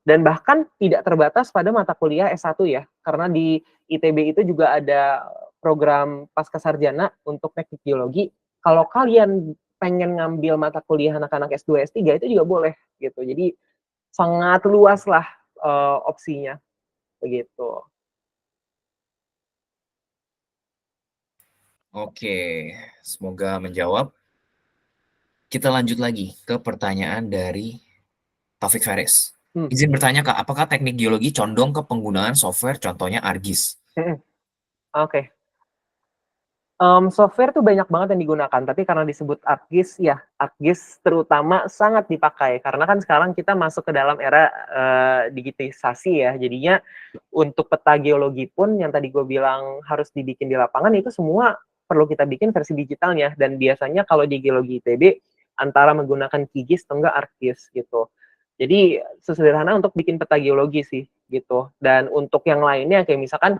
Dan bahkan tidak terbatas pada mata kuliah S1 ya, karena di ITB itu juga ada program pascasarjana untuk teknik geologi. Kalau kalian pengen ngambil mata kuliah anak-anak S2, S3 itu juga boleh gitu. Jadi sangat luas lah opsinya begitu. Oke, semoga menjawab. Kita lanjut lagi ke pertanyaan dari Taufik Faris. Hmm. Izin bertanya Kak, apakah teknik geologi condong ke penggunaan software contohnya ArcGIS? Oke. Okay. Software tuh banyak banget yang digunakan, tapi karena disebut ArcGIS, ya ArcGIS terutama sangat dipakai karena kan sekarang kita masuk ke dalam era digitisasi ya, jadinya untuk peta geologi pun yang tadi gue bilang harus dibikin di lapangan itu semua perlu kita bikin versi digitalnya, dan biasanya kalau di geologi ITB antara menggunakan QGIS atau enggak ArcGIS gitu. Jadi sesederhana untuk bikin peta geologi sih gitu, dan untuk yang lainnya kayak misalkan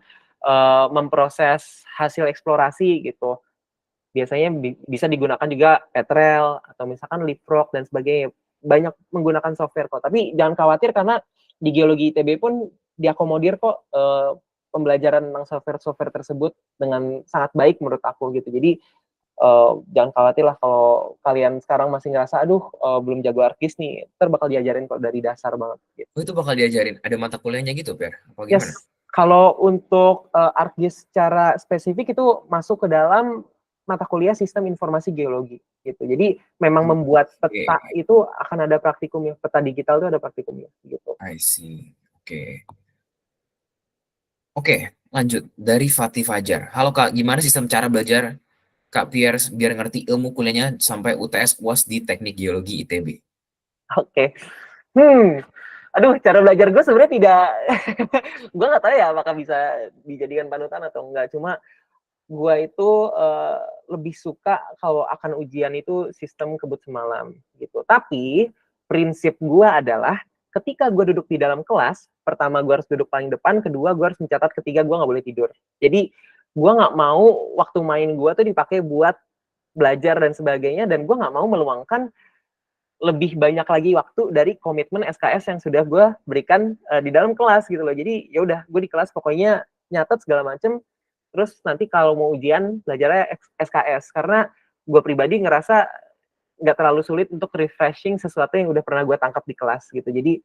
memproses hasil eksplorasi gitu. Biasanya bisa digunakan juga Petrel atau misalkan Leapfrog dan sebagainya. Banyak menggunakan software kok. Tapi jangan khawatir karena di geologi ITB pun diakomodir kok pembelajaran tentang software-software tersebut dengan sangat baik menurut aku gitu. Jadi jangan khawatir lah kalau kalian sekarang masih ngerasa aduh belum jago ArcGIS nih, ntar bakal diajarin kok dari dasar banget gitu. Oh, itu bakal diajarin? Ada mata kuliahnya gitu, Per? Apa gimana? Yes, kalau untuk ArcGIS secara spesifik itu masuk ke dalam mata kuliah Sistem Informasi Geologi gitu. Jadi memang membuat Oke, peta itu akan ada praktikumnya, peta digital itu ada praktikumnya gitu. I see. Oke. Oke, lanjut. Dari Fatih Fajar. Halo Kak, gimana sistem cara belajar Kak Pierre biar ngerti ilmu kuliahnya sampai UTS UAS di Teknik Geologi ITB? Oke. Aduh, cara belajar gue sebenarnya tidak, gue nggak tahu ya apakah bisa dijadikan panutan atau enggak. Cuma gue itu lebih suka kalau akan ujian itu sistem kebut semalam gitu. Tapi prinsip gue adalah ketika gue duduk di dalam kelas, pertama gue harus duduk paling depan, kedua gue harus mencatat, ketiga gue nggak boleh tidur. Jadi gue nggak mau waktu main gue tuh dipakai buat belajar dan sebagainya, dan gue nggak mau meluangkan lebih banyak lagi waktu dari komitmen SKS yang sudah gue berikan di dalam kelas gitu loh. Jadi ya udah, gue di kelas pokoknya nyatet segala macem, terus nanti kalau mau ujian belajarnya SKS, karena gue pribadi ngerasa nggak terlalu sulit untuk refreshing sesuatu yang udah pernah gue tangkap di kelas gitu. Jadi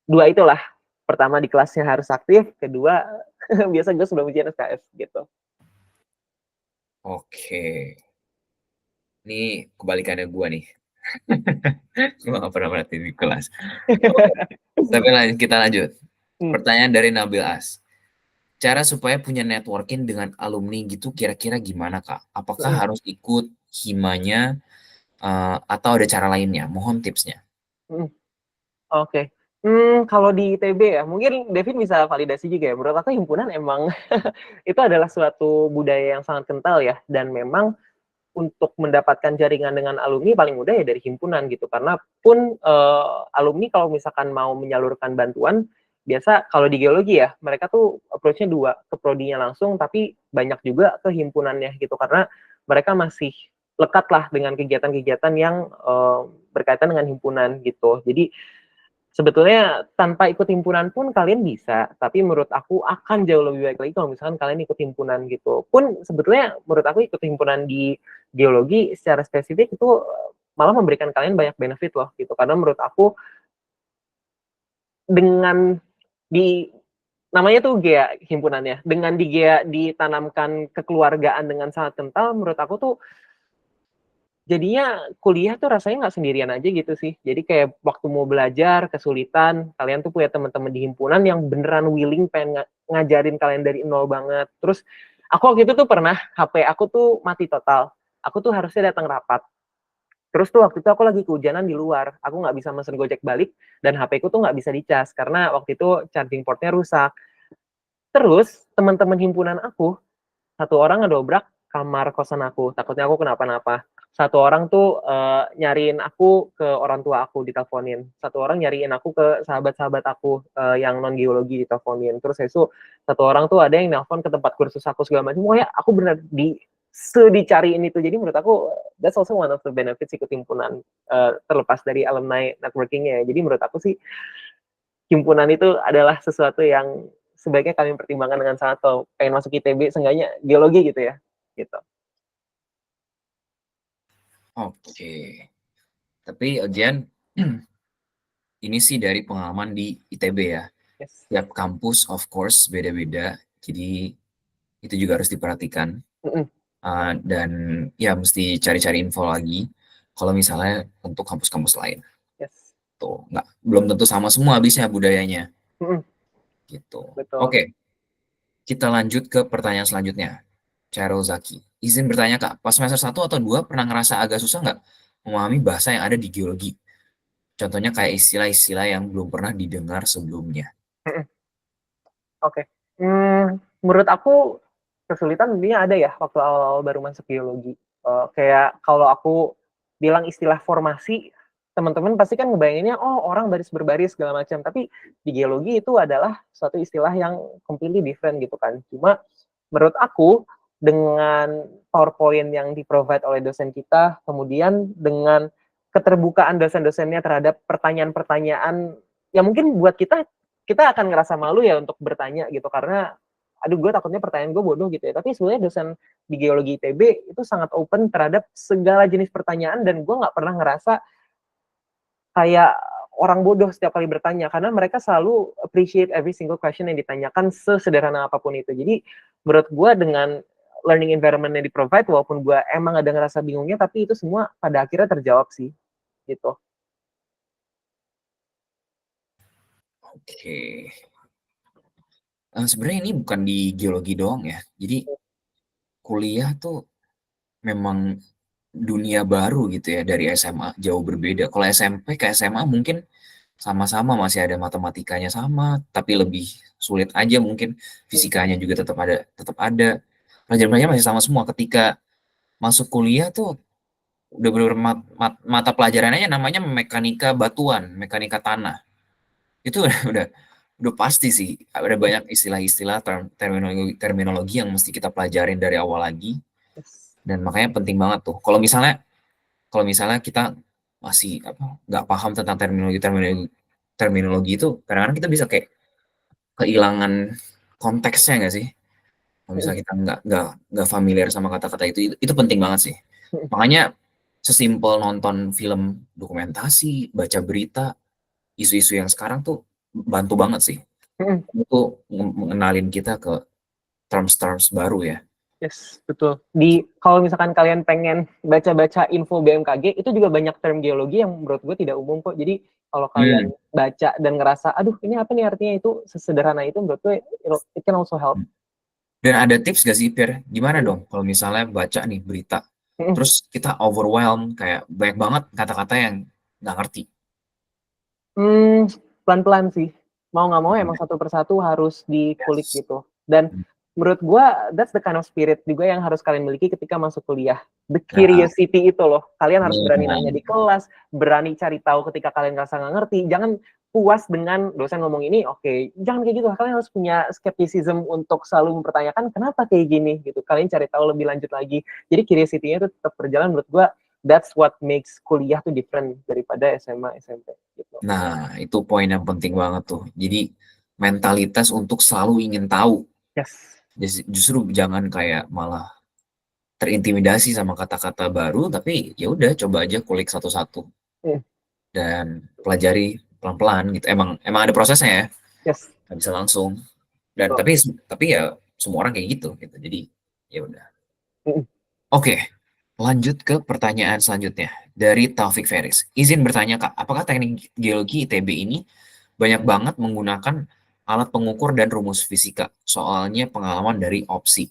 dua itulah, pertama di kelasnya harus aktif, kedua biasa gue sebelum ujian SKS gitu. Oke, ini kebalikannya gue nih. Gue gak pernah merhatiin di kelas. Oke, tapi kita lanjut. Pertanyaan dari Nabil As. Cara supaya punya networking dengan alumni gitu kira-kira gimana Kak? Apakah harus ikut himanya atau ada cara lainnya? Mohon tipsnya. Oke. Kalau di ITB ya, mungkin Devin bisa validasi juga ya. Menurut aku himpunan emang itu adalah suatu budaya yang sangat kental ya. Dan memang untuk mendapatkan jaringan dengan alumni paling mudah ya dari himpunan gitu. Karena pun alumni kalau misalkan mau menyalurkan bantuan, biasa kalau di geologi ya, mereka tuh approach-nya dua, ke prodinya langsung, tapi banyak juga ke himpunannya gitu. Karena mereka masih lekat lah dengan kegiatan-kegiatan yang berkaitan dengan himpunan gitu. Jadi sebetulnya tanpa ikut himpunan pun kalian bisa, tapi menurut aku akan jauh lebih baik lagi kalau misalkan kalian ikut himpunan gitu. Pun sebetulnya menurut aku ikut himpunan di geologi secara spesifik itu malah memberikan kalian banyak benefit loh gitu. Karena menurut aku dengan di namanya tuh GEA himpunannya, dengan di GEA ditanamkan kekeluargaan dengan sangat kental, menurut aku tuh jadinya kuliah tuh rasanya nggak sendirian aja gitu sih. Jadi kayak waktu mau belajar, kesulitan, kalian tuh punya teman-teman di himpunan yang beneran willing pengen ngajarin kalian dari nol banget. Terus aku waktu itu tuh pernah HP aku tuh mati total. Aku tuh harusnya datang rapat. Terus tuh waktu itu aku lagi kehujanan di luar. Aku nggak bisa mesen Gojek balik dan HP ku tuh nggak bisa dicas karena waktu itu charging portnya rusak. Terus teman-teman himpunan aku satu orang ngedobrak kamar kosan aku, takutnya aku kenapa-napa. Satu orang tuh nyariin aku ke orang tua aku, diteleponin. Satu orang nyariin aku ke sahabat-sahabat aku yang non geologi, diteleponin. Terus itu satu orang tuh ada yang nelpon ke tempat kursus aku segala macam. Pokoknya aku bener dicariin itu. Jadi menurut aku that's also one of the benefits ikut himpunan terlepas dari alumni networking-nya. Jadi menurut aku sih himpunan itu adalah sesuatu yang sebaiknya kami pertimbangkan dengan sangat kalau pengen masuk ITB seenggaknya geologi gitu ya, gitu. Oke. Tapi again, ini sih dari pengalaman di ITB ya. Yes. Tiap kampus of course beda-beda, jadi itu juga harus diperhatikan. Mhm. Dan ya mesti cari-cari info lagi kalau misalnya untuk kampus-kampus lain. Yes. Tuh, belum tentu sama semua habisnya budayanya, Mhm. gitu. Betul. Oke, kita lanjut ke pertanyaan selanjutnya. Chairul Zaki, izin bertanya Kak, pas semester 1 atau 2 pernah ngerasa agak susah nggak memahami bahasa yang ada di geologi? Contohnya kayak istilah-istilah yang belum pernah didengar sebelumnya. Mhm. Oke. Menurut aku kesulitan tentunya ada ya waktu awal-awal baru masuk geologi. Kayak kalau aku bilang istilah formasi, teman-teman pasti kan ngebayanginnya, oh orang baris berbaris segala macam. Tapi di geologi itu adalah suatu istilah yang completely different gitu kan. Cuma menurut aku dengan PowerPoint yang di-provide oleh dosen kita, kemudian dengan keterbukaan dosen-dosennya terhadap pertanyaan-pertanyaan yang mungkin buat kita akan ngerasa malu ya untuk bertanya gitu karena aduh gue takutnya pertanyaan gue bodoh gitu ya. Tapi sebenarnya dosen di geologi ITB itu sangat open terhadap segala jenis pertanyaan dan gue nggak pernah ngerasa kayak orang bodoh setiap kali bertanya karena mereka selalu appreciate every single question yang ditanyakan sesederhana apapun itu. Jadi menurut gue dengan learning environment yang di-provide walaupun gue emang ada ngerasa bingungnya tapi itu semua pada akhirnya terjawab sih gitu. Oke. Sebenarnya ini bukan di geologi doang ya. Jadi kuliah tuh memang dunia baru gitu ya dari SMA, jauh berbeda. Kalau SMP ke SMA mungkin sama-sama masih ada matematikanya sama, tapi lebih sulit aja mungkin. Fisikanya juga tetap ada. Pelajaran-pelajaran masih sama semua. Ketika masuk kuliah tuh udah bener mata pelajarannya namanya mekanika batuan, mekanika tanah. Itu udah pasti sih ada banyak istilah-istilah, terminologi yang mesti kita pelajarin dari awal lagi dan makanya penting banget tuh. Kalau misalnya kita masih nggak paham tentang terminologi itu, kadang-kadang kita bisa kayak kehilangan konteksnya nggak sih? Kalau misalnya kita nggak familiar sama kata-kata itu penting banget sih. Makanya sesimpel nonton film dokumentasi, baca berita, isu-isu yang sekarang tuh bantu banget sih. Itu mengenalin kita ke terms-terms baru ya. Yes, betul. Kalau misalkan kalian pengen baca-baca info BMKG, itu juga banyak term geologi yang menurut gue tidak umum kok. Jadi kalau kalian baca dan ngerasa, aduh ini apa nih artinya itu sesederhana itu, menurut gue it can also help. Dan ada tips gak sih, Pierre? Gimana dong kalau misalnya baca nih berita, terus kita overwhelmed, kayak banyak banget kata-kata yang nggak ngerti. Pelan-pelan sih. Mau nggak mau emang satu persatu harus dikulik Yes. gitu. Dan menurut gue, that's the kind of spirit juga yang harus kalian miliki ketika masuk kuliah. The Nah, curiosity itu loh. Kalian harus berani nanya di kelas, berani cari tahu ketika kalian ngerasa nggak ngerti. Jangan puas dengan dosen ngomong ini, oke. Jangan kayak gitu. Kalian harus punya skepticism untuk selalu mempertanyakan kenapa kayak gini gitu. Kalian cari tahu lebih lanjut lagi. Jadi curiosity-nya itu tetap berjalan menurut gue. That's what makes kuliah tuh different daripada SMA, SMP gitu. nah, itu poin yang penting banget tuh. Jadi mentalitas untuk selalu ingin tahu. Yes. Justru jangan kayak malah terintimidasi sama kata-kata baru, tapi ya udah coba aja kulik satu-satu dan pelajari pelan-pelan gitu. Emang ada prosesnya ya, Yes. nggak bisa langsung. Dan tapi ya semua orang kayak gitu. Jadi ya udah. Oke, lanjut ke pertanyaan selanjutnya dari Taufik Feris. Izin bertanya Kak, apakah teknik geologi ITB ini banyak banget menggunakan alat pengukur dan rumus fisika? Soalnya pengalaman dari opsi.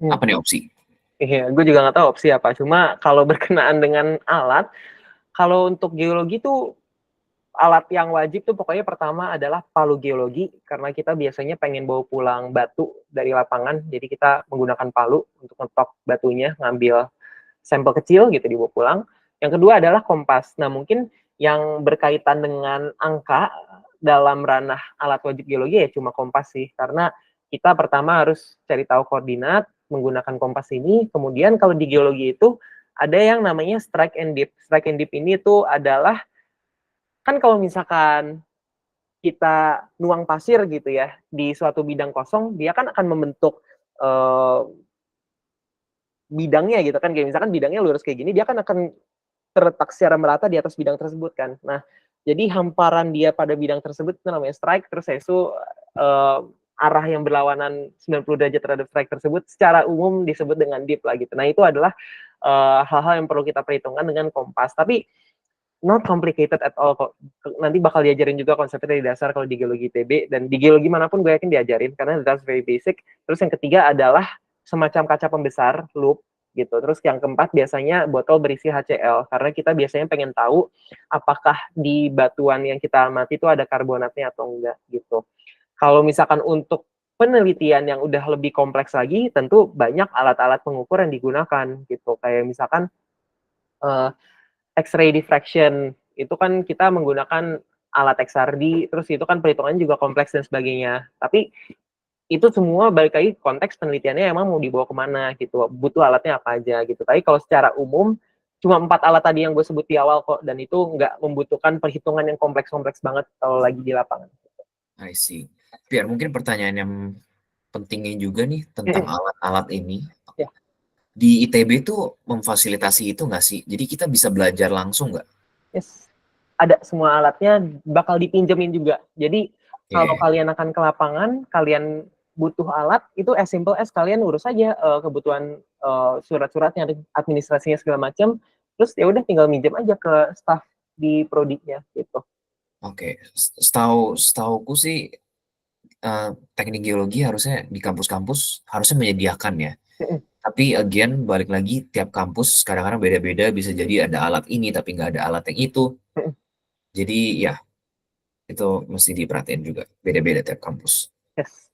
Apa nih opsi? Iya, gue juga nggak tahu opsi apa. Cuma kalau berkenaan dengan alat, kalau untuk geologi tuh alat yang wajib tuh pokoknya pertama adalah palu geologi karena kita biasanya pengen bawa pulang batu dari lapangan, jadi kita menggunakan palu untuk ngetok batunya, ngambil sampel kecil gitu dibawa pulang. Yang kedua adalah kompas. Nah, mungkin yang berkaitan dengan angka dalam ranah alat wajib geologi ya cuma kompas sih, karena kita pertama harus cari tahu koordinat menggunakan kompas ini. Kemudian kalau di geologi itu ada yang namanya strike and dip. Strike and dip ini itu adalah kan kalau misalkan kita nuang pasir gitu ya di suatu bidang kosong, dia kan akan membentuk bidangnya gitu kan, kayak misalkan bidangnya lurus kayak gini, dia kan akan terletak secara merata di atas bidang tersebut kan. Nah, jadi hamparan dia pada bidang tersebut itu namanya strike, terus itu arah yang berlawanan 90 derajat terhadap strike tersebut secara umum disebut dengan dip lah gitu. Nah, itu adalah hal-hal yang perlu kita perhitungkan dengan kompas. Tapi not complicated at all kok. Nanti bakal diajarin juga konsepnya dari dasar kalau di geologi ITB, dan di geologi manapun gue yakin diajarin karena that's very basic. Terus yang ketiga adalah semacam kaca pembesar loop gitu. Terus yang keempat biasanya botol berisi HCl karena kita biasanya pengen tahu apakah di batuan yang kita amati itu ada karbonatnya atau enggak gitu. Kalau misalkan untuk penelitian yang udah lebih kompleks lagi, tentu banyak alat-alat pengukur yang digunakan gitu. Kayak misalkan X-ray diffraction itu kan kita menggunakan alat XRD, terus itu kan perhitungannya juga kompleks dan sebagainya. Tapi itu semua balik lagi konteks penelitiannya emang mau dibawa kemana gitu, butuh alatnya apa aja gitu. Tapi kalau secara umum cuma 4 alat tadi yang gue sebut di awal kok, dan itu nggak membutuhkan perhitungan yang kompleks-kompleks banget kalau lagi di lapangan. I see. Biar mungkin pertanyaan yang pentingnya juga nih tentang alat-alat ini. Ya. Di ITB tuh memfasilitasi itu nggak sih? Jadi kita bisa belajar langsung nggak? Yes. Ada semua alatnya, bakal dipinjemin juga. Jadi kalau Yeah. kalian akan ke lapangan, kalian butuh alat, itu as simple as kalian urus aja kebutuhan surat-suratnya, administrasinya segala macam. Terus ya udah tinggal minjem aja ke staff di prodiknya gitu. Oke, setauku sih teknik geologi harusnya di kampus-kampus harusnya menyediakan ya. Tapi again balik lagi tiap kampus kadang-kadang beda-beda, bisa jadi ada alat ini tapi nggak ada alat yang itu. Jadi ya itu mesti diperhatiin juga, beda-beda tiap kampus. Yes.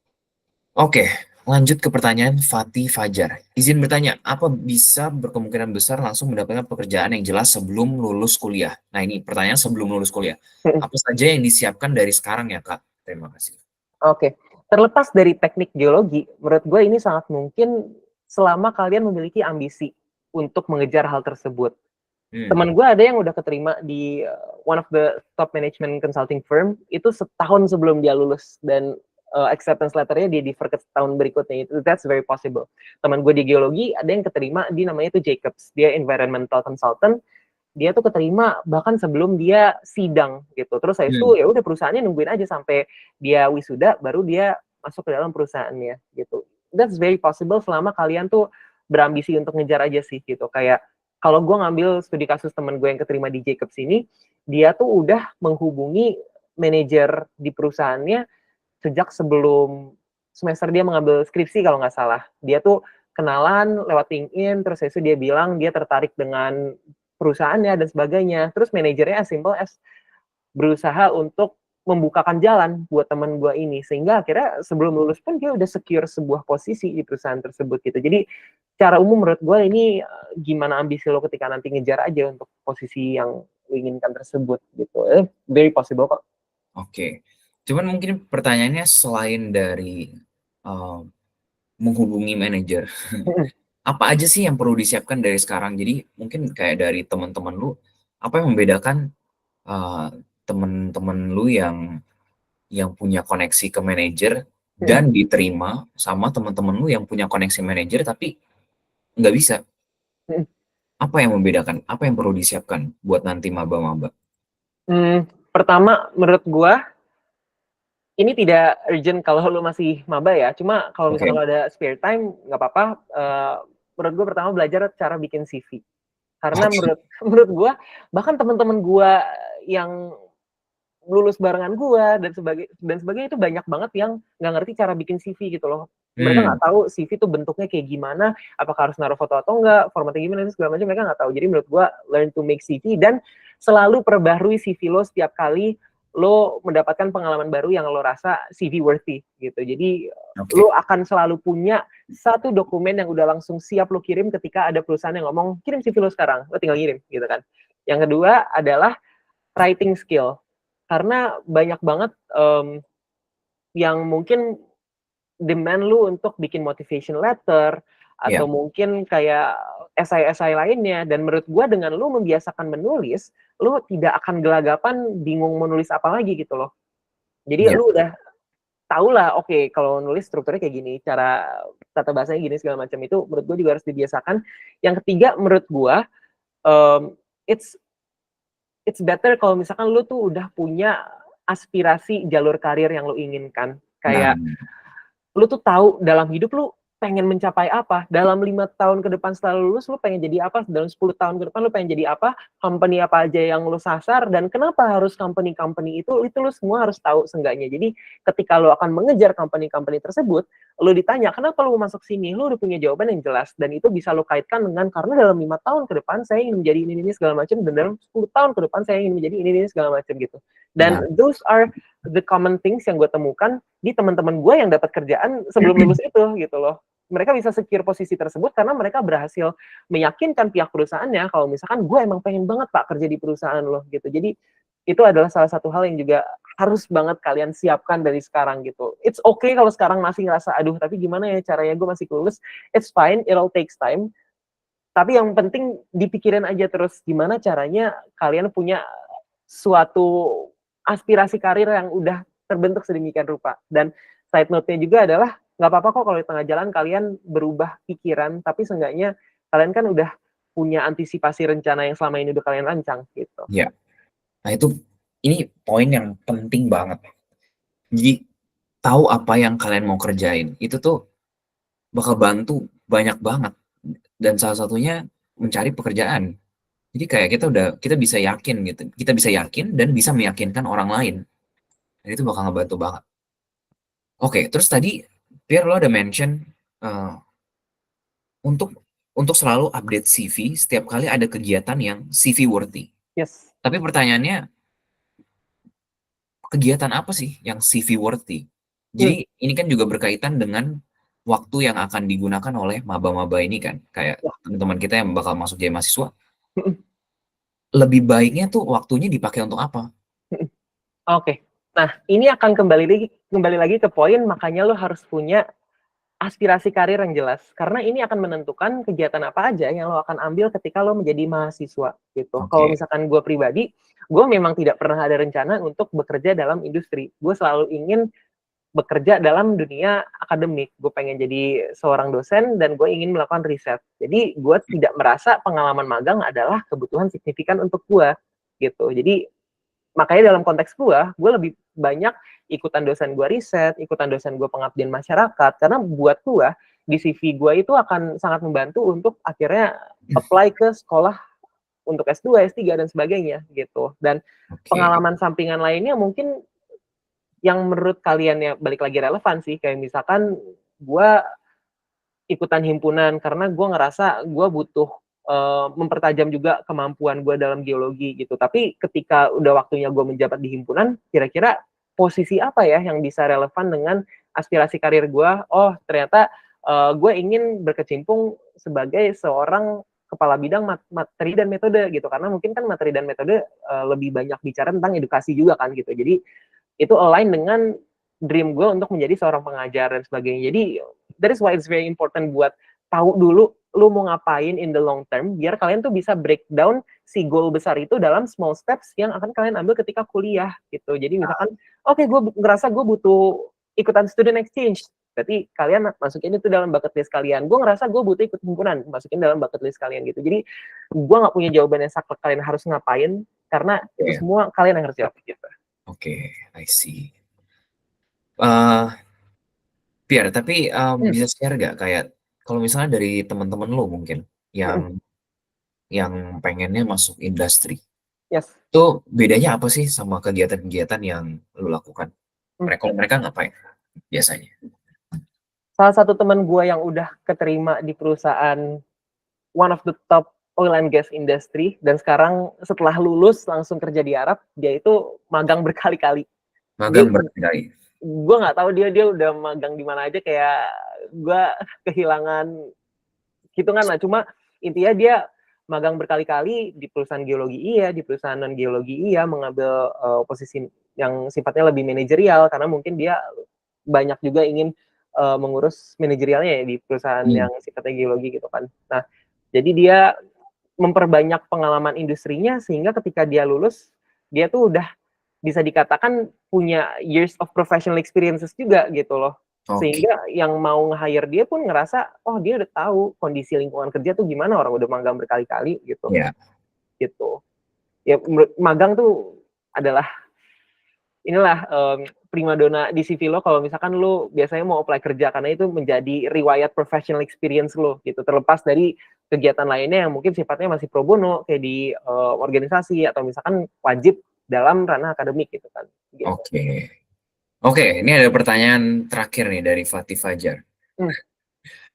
Oke, lanjut ke pertanyaan Fatih Fajar. Izin bertanya, apa bisa berkemungkinan besar langsung mendapatkan pekerjaan yang jelas sebelum lulus kuliah? Nah ini pertanyaan sebelum lulus kuliah. Apa saja yang disiapkan dari sekarang ya Kak? Terima kasih. Oke. Terlepas dari teknik geologi, menurut gue ini sangat mungkin selama kalian memiliki ambisi untuk mengejar hal tersebut. Teman gue ada yang udah keterima di one of the top management consulting firm itu setahun sebelum dia lulus, dan acceptance letternya dia defer ke tahun berikutnya. Itu that's very possible. Teman gue di geologi ada yang keterima, di namanya itu Jacobs, dia environmental consultant. Dia tuh keterima bahkan sebelum dia sidang gitu. Terus saya itu ya udah perusahaannya nungguin aja sampai dia wisuda baru dia masuk ke dalam perusahaannya gitu. That's very possible selama kalian tuh berambisi untuk ngejar aja sih gitu. Kayak kalau gue ngambil studi kasus teman gue yang keterima di Jacobs ini, dia tuh udah menghubungi manajer di perusahaannya sejak sebelum semester dia mengambil skripsi kalau nggak salah. Dia tuh kenalan lewat LinkedIn, terus itu dia bilang dia tertarik dengan perusahaannya dan sebagainya. Terus manajernya as simple as berusaha untuk membukakan jalan buat teman gue ini, sehingga akhirnya sebelum lulus pun dia udah secure sebuah posisi di perusahaan tersebut gitu. Jadi secara umum menurut gue ini gimana ambisi lo ketika nanti ngejar aja untuk posisi yang lo inginkan tersebut gitu. Very possible kok. Oke, cuman mungkin pertanyaannya selain dari menghubungi manajer, apa aja sih yang perlu disiapkan dari sekarang? Jadi mungkin kayak dari teman-teman lu, apa yang membedakan teman-teman lu yang punya koneksi ke manajer dan diterima sama teman-teman lu yang punya koneksi manajer tapi nggak bisa? Apa yang membedakan? Apa yang perlu disiapkan buat nanti maba-maba? Pertama, menurut gue ini tidak urgent kalau lu masih maba ya. Cuma kalau misalnya lo ada spare time, nggak apa-apa. Menurut gue pertama belajar cara bikin CV. Karena menurut gue, bahkan teman-teman gue yang lulus barengan gue dan sebagainya itu banyak banget yang nggak ngerti cara bikin CV gitu loh. Mereka nggak tahu CV tuh bentuknya kayak gimana, apakah harus naruh foto atau enggak, formatnya gimana, segala macam mereka nggak tahu. Jadi menurut gue learn to make CV dan selalu perbaharui CV lo setiap kali lo mendapatkan pengalaman baru yang lo rasa CV worthy gitu. Jadi lo akan selalu punya satu dokumen yang udah langsung siap lo kirim ketika ada perusahaan yang ngomong kirim CV lo sekarang, lo tinggal kirim gitu kan. Yang kedua adalah writing skill. Karena banyak banget yang mungkin demand lu untuk bikin motivation letter atau mungkin kayak esai-esai lainnya, dan menurut gua dengan lu membiasakan menulis, lu tidak akan gelagapan bingung menulis apa lagi gitu loh. Jadi Iya. lu udah tahu lah, oke, kalau nulis strukturnya kayak gini, cara tata bahasanya gini segala macam, itu menurut gue juga harus dibiasakan. Yang ketiga menurut gue, um, it's it's better kalau misalkan lu tuh udah punya aspirasi jalur karir yang lu inginkan. Nah, Kayak lu tuh tahu dalam hidup lu pengen mencapai apa, dalam 5 tahun ke depan setelah lulus lu pengen jadi apa, dalam 10 tahun ke depan lu pengen jadi apa, company apa aja yang lu sasar, dan kenapa harus company-company itu lu semua harus tahu seenggaknya. Jadi ketika lu akan mengejar company-company tersebut, lu ditanya kenapa lu masuk sini, lu udah punya jawaban yang jelas, dan itu bisa lu kaitkan dengan karena dalam 5 tahun ke depan saya ingin menjadi ini segala macam, dan dalam 10 tahun ke depan saya ingin menjadi ini segala macam gitu. Dan nah, those are the common things yang gue temukan di teman-teman gue yang dapat kerjaan sebelum lulus itu gitu loh. Mereka bisa secure posisi tersebut karena mereka berhasil meyakinkan pihak perusahaannya kalau misalkan gue emang pengen banget Pak kerja di perusahaan lo gitu. Jadi itu adalah salah satu hal yang juga harus banget kalian siapkan dari sekarang gitu. It's okay kalau sekarang masih ngerasa aduh tapi gimana ya caranya gue masih lulus. It's fine, it all takes time. Tapi yang penting dipikirin aja terus gimana caranya kalian punya suatu aspirasi karir yang udah terbentuk sedemikian rupa. Dan side note-nya juga adalah nggak apa-apa kok kalau di tengah jalan kalian berubah pikiran, tapi seenggaknya kalian kan udah punya antisipasi rencana yang selama ini udah kalian rancang gitu. ya. Nah itu, ini poin yang penting banget. Jadi tahu apa yang kalian mau kerjain, itu tuh bakal bantu banyak banget. Dan salah satunya mencari pekerjaan. Jadi kayak kita bisa yakin gitu. Kita bisa yakin dan bisa meyakinkan orang lain. Dan itu bakal ngebantu banget. Oke, terus tadi Pierre lo ada mention eh, untuk selalu update CV setiap kali ada kegiatan yang CV worthy. Yes. Tapi pertanyaannya, kegiatan apa sih yang CV worthy? Hmm. Jadi ini kan juga berkaitan dengan waktu yang akan digunakan oleh maba-maba ini kan, kayak Ya. teman-teman kita yang bakal masuk jadi mahasiswa. Hmm. Lebih baiknya tuh waktunya dipakai untuk apa? Hmm. Oke. Nah, ini akan kembali lagi ke poin makanya lo harus punya aspirasi karir yang jelas. Karena ini akan menentukan kegiatan apa aja yang lo akan ambil ketika lo menjadi mahasiswa gitu. Kalau Oke, misalkan gue pribadi, gue memang tidak pernah ada rencana untuk bekerja dalam industri. Gue selalu ingin bekerja dalam dunia akademik. Gue pengen jadi seorang dosen dan gue ingin melakukan riset. Jadi gue tidak merasa pengalaman magang adalah kebutuhan signifikan untuk gue gitu. Jadi makanya dalam konteks gue lebih banyak ikutan dosen gue riset, ikutan dosen gue pengabdian masyarakat, karena buat gue di CV gue itu akan sangat membantu untuk akhirnya apply ke sekolah untuk S2, S3 dan sebagainya gitu. Dan oke. pengalaman sampingan lainnya mungkin yang menurut kalian ya balik lagi relevan sih, kayak misalkan gue ikutan himpunan karena gue ngerasa gue butuh mempertajam juga kemampuan gue dalam geologi gitu. Tapi ketika udah waktunya gue menjabat di himpunan, kira-kira posisi apa ya yang bisa relevan dengan aspirasi karir gue? Oh, ternyata gue ingin berkecimpung sebagai seorang kepala bidang materi dan metode gitu. Karena mungkin kan materi dan metode lebih banyak bicara tentang edukasi juga kan gitu. Jadi itu align dengan dream gue untuk menjadi seorang pengajar dan sebagainya. Jadi that is why it's very important buat tahu dulu lu mau ngapain in the long term biar kalian tuh bisa breakdown si goal besar itu dalam small steps yang akan kalian ambil ketika kuliah gitu. Jadi misalkan oke, gue ngerasa gue butuh ikutan student exchange, berarti kalian masukin itu dalam bucket list kalian. Gue ngerasa gue butuh ikut himpunan, masukin dalam bucket list kalian gitu. Jadi gue nggak punya jawaban yang saklek kalian harus ngapain karena itu Oke, semua kalian yang harus jawab gitu. oke, I see. Eh, Pierre, tapi Hmm. bisa share gak kayak kalau misalnya dari teman-teman lo mungkin yang Hmm. pengennya masuk industri, Yes. itu bedanya apa sih sama kegiatan-kegiatan yang lo lakukan? Hmm. Mereka ngapain biasanya? Salah satu teman gue yang udah keterima di perusahaan one of the top oil and gas industry dan sekarang setelah lulus langsung kerja di Arab, dia itu magang berkali-kali. Dia Magang berkali. gue nggak tahu dia udah magang di mana aja, kayak gue kehilangan hitungan lah. Cuma intinya dia magang berkali-kali di perusahaan geologi iya, di perusahaan non geologi iya, mengambil posisi yang sifatnya lebih manajerial karena mungkin dia banyak juga ingin mengurus manajerialnya ya di perusahaan Hmm. yang sifatnya geologi gitu kan. Nah, jadi dia memperbanyak pengalaman industrinya sehingga ketika dia lulus, dia tuh udah bisa dikatakan punya years of professional experiences juga gitu loh. Oke. Sehingga yang mau nge-hire dia pun ngerasa, oh dia udah tahu kondisi lingkungan kerja tuh gimana, orang udah magang berkali-kali gitu. Ya. Gitu. Ya magang tuh adalah inilah primadona di CV lo kalau misalkan lo biasanya mau apply kerja karena itu menjadi riwayat professional experience lo gitu, terlepas dari kegiatan lainnya yang mungkin sifatnya masih pro bono kayak di organisasi atau misalkan wajib dalam ranah akademik gitu kan gitu. Oke. Oke, ini ada pertanyaan terakhir nih dari Fatih Fajar. Hmm.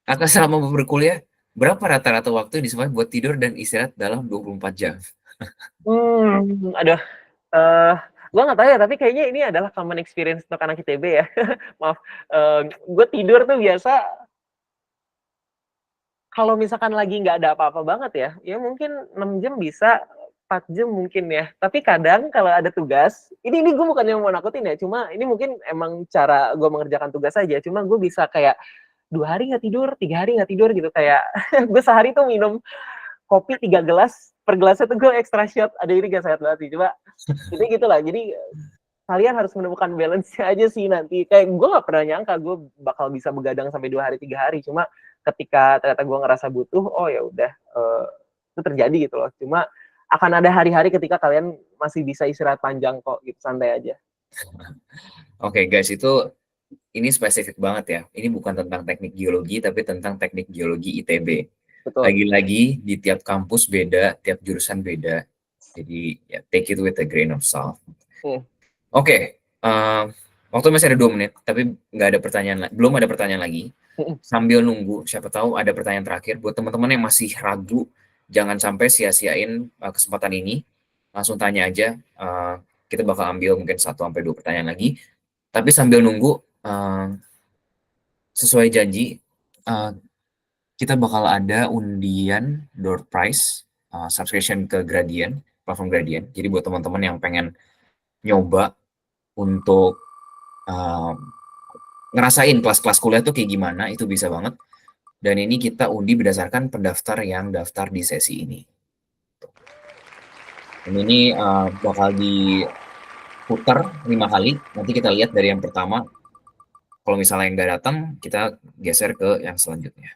Kakak selama berkuliah, berapa rata-rata waktu yang disesuaikan buat tidur dan istirahat dalam 24 jam? Aduh, uh, gue nggak tahu ya, tapi kayaknya ini adalah common experience untuk anak ITB ya. Maaf, gue tidur tuh biasa kalau misalkan lagi nggak ada apa-apa banget ya, ya mungkin 6 jam bisa, 4 jam mungkin ya. Tapi kadang kalau ada tugas, ini gue bukannya mau nakutin ya, cuma ini mungkin emang cara gue mengerjakan tugas aja. Cuma gue bisa kayak 2 hari nggak tidur, 3 hari nggak tidur gitu. Kayak gue sehari tuh minum kopi 3 gelas, per gelasnya tuh gue extra shot. Ada ini gak sehat banget sih, coba. Jadi gitulah. Jadi kalian harus menemukan balance-nya aja sih nanti. Kayak gue gak pernah nyangka gue bakal bisa begadang sampai 2 hari 3 hari. Cuma ketika ternyata gue ngerasa butuh, oh ya udah itu terjadi gitu loh. Cuma akan ada hari-hari ketika kalian masih bisa istirahat panjang kok, gitu santai aja. Oke guys, itu ini spesifik banget ya. Ini bukan tentang teknik geologi, tapi tentang teknik geologi ITB. Betul. Lagi-lagi di tiap kampus beda, tiap jurusan beda. Jadi ya take it with a grain of salt. Hmm. Oke, waktu masih ada 2 menit, tapi nggak ada pertanyaan, belum ada pertanyaan lagi. Hmm. Sambil nunggu, siapa tahu ada pertanyaan terakhir buat teman-teman yang masih ragu, jangan sampai sia-siain kesempatan ini. Langsung tanya aja, kita bakal ambil mungkin 1-2 pertanyaan lagi. Tapi sambil nunggu, sesuai janji, kita bakal ada undian door prize, subscription ke Gradient, platform Gradient. Jadi buat teman-teman yang pengen nyoba untuk ngerasain kelas-kelas kuliah tuh kayak gimana, itu bisa banget. Dan ini kita undi berdasarkan pendaftar yang daftar di sesi ini. Dan ini bakal diputar 5 kali. Nanti kita lihat dari yang pertama. Kalau misalnya yang nggak datang, kita geser ke yang selanjutnya.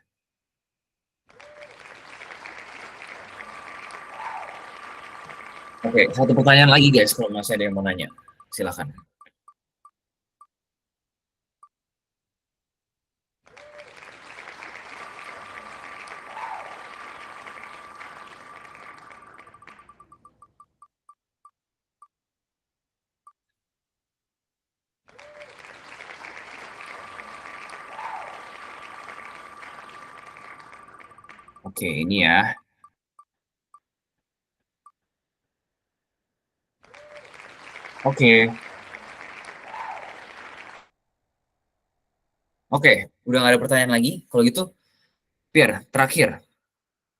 Oke, 1 pertanyaan lagi guys, kalau masih ada yang mau nanya. Silakan. Oke, ini ya. Oke. Oke, udah nggak ada pertanyaan lagi. Kalau gitu, Pierre, terakhir,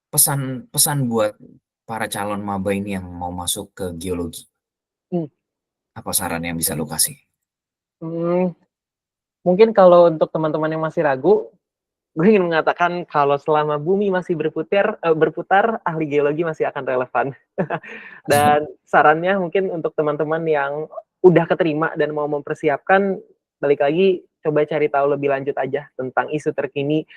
pesan buat para calon maba ini yang mau masuk ke geologi. Hmm. Apa saran yang bisa lu kasih? Mungkin kalau untuk teman-teman yang masih ragu, gue ingin mengatakan kalau selama bumi masih berputar, ahli geologi masih akan relevan. Dan sarannya mungkin untuk teman-teman yang udah keterima dan mau mempersiapkan, balik lagi coba cari tahu lebih lanjut aja tentang isu terkini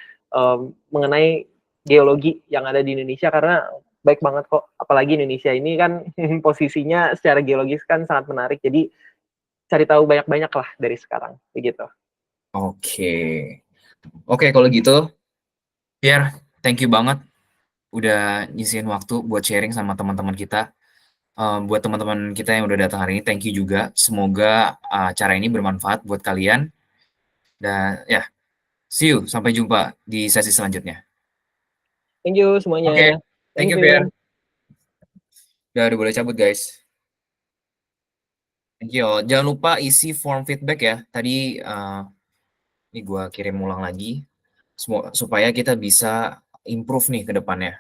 mengenai geologi yang ada di Indonesia, karena baik banget kok. Apalagi Indonesia ini kan posisinya secara geologis kan sangat menarik. Jadi cari tahu banyak-banyak lah dari sekarang, begitu. Oke. Oke, kalau gitu, Pierre, thank you banget udah nyisihin waktu buat sharing sama teman-teman kita. Buat teman-teman kita yang udah datang hari ini, thank you juga. Semoga acara ini bermanfaat buat kalian. Dan ya, see you. Sampai jumpa di sesi selanjutnya. Thank you Oke, semuanya. thank Thank you, Pierre. you. Udah boleh cabut, guys. Thank you. Jangan lupa isi form feedback ya. Tadi ini gue kirim ulang lagi. Supaya kita bisa improve nih ke depannya.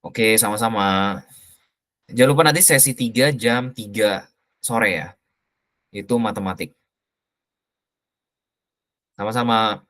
Oke, sama-sama. Jangan lupa nanti sesi 3 jam 3 sore ya. Itu matematik. Sama-sama.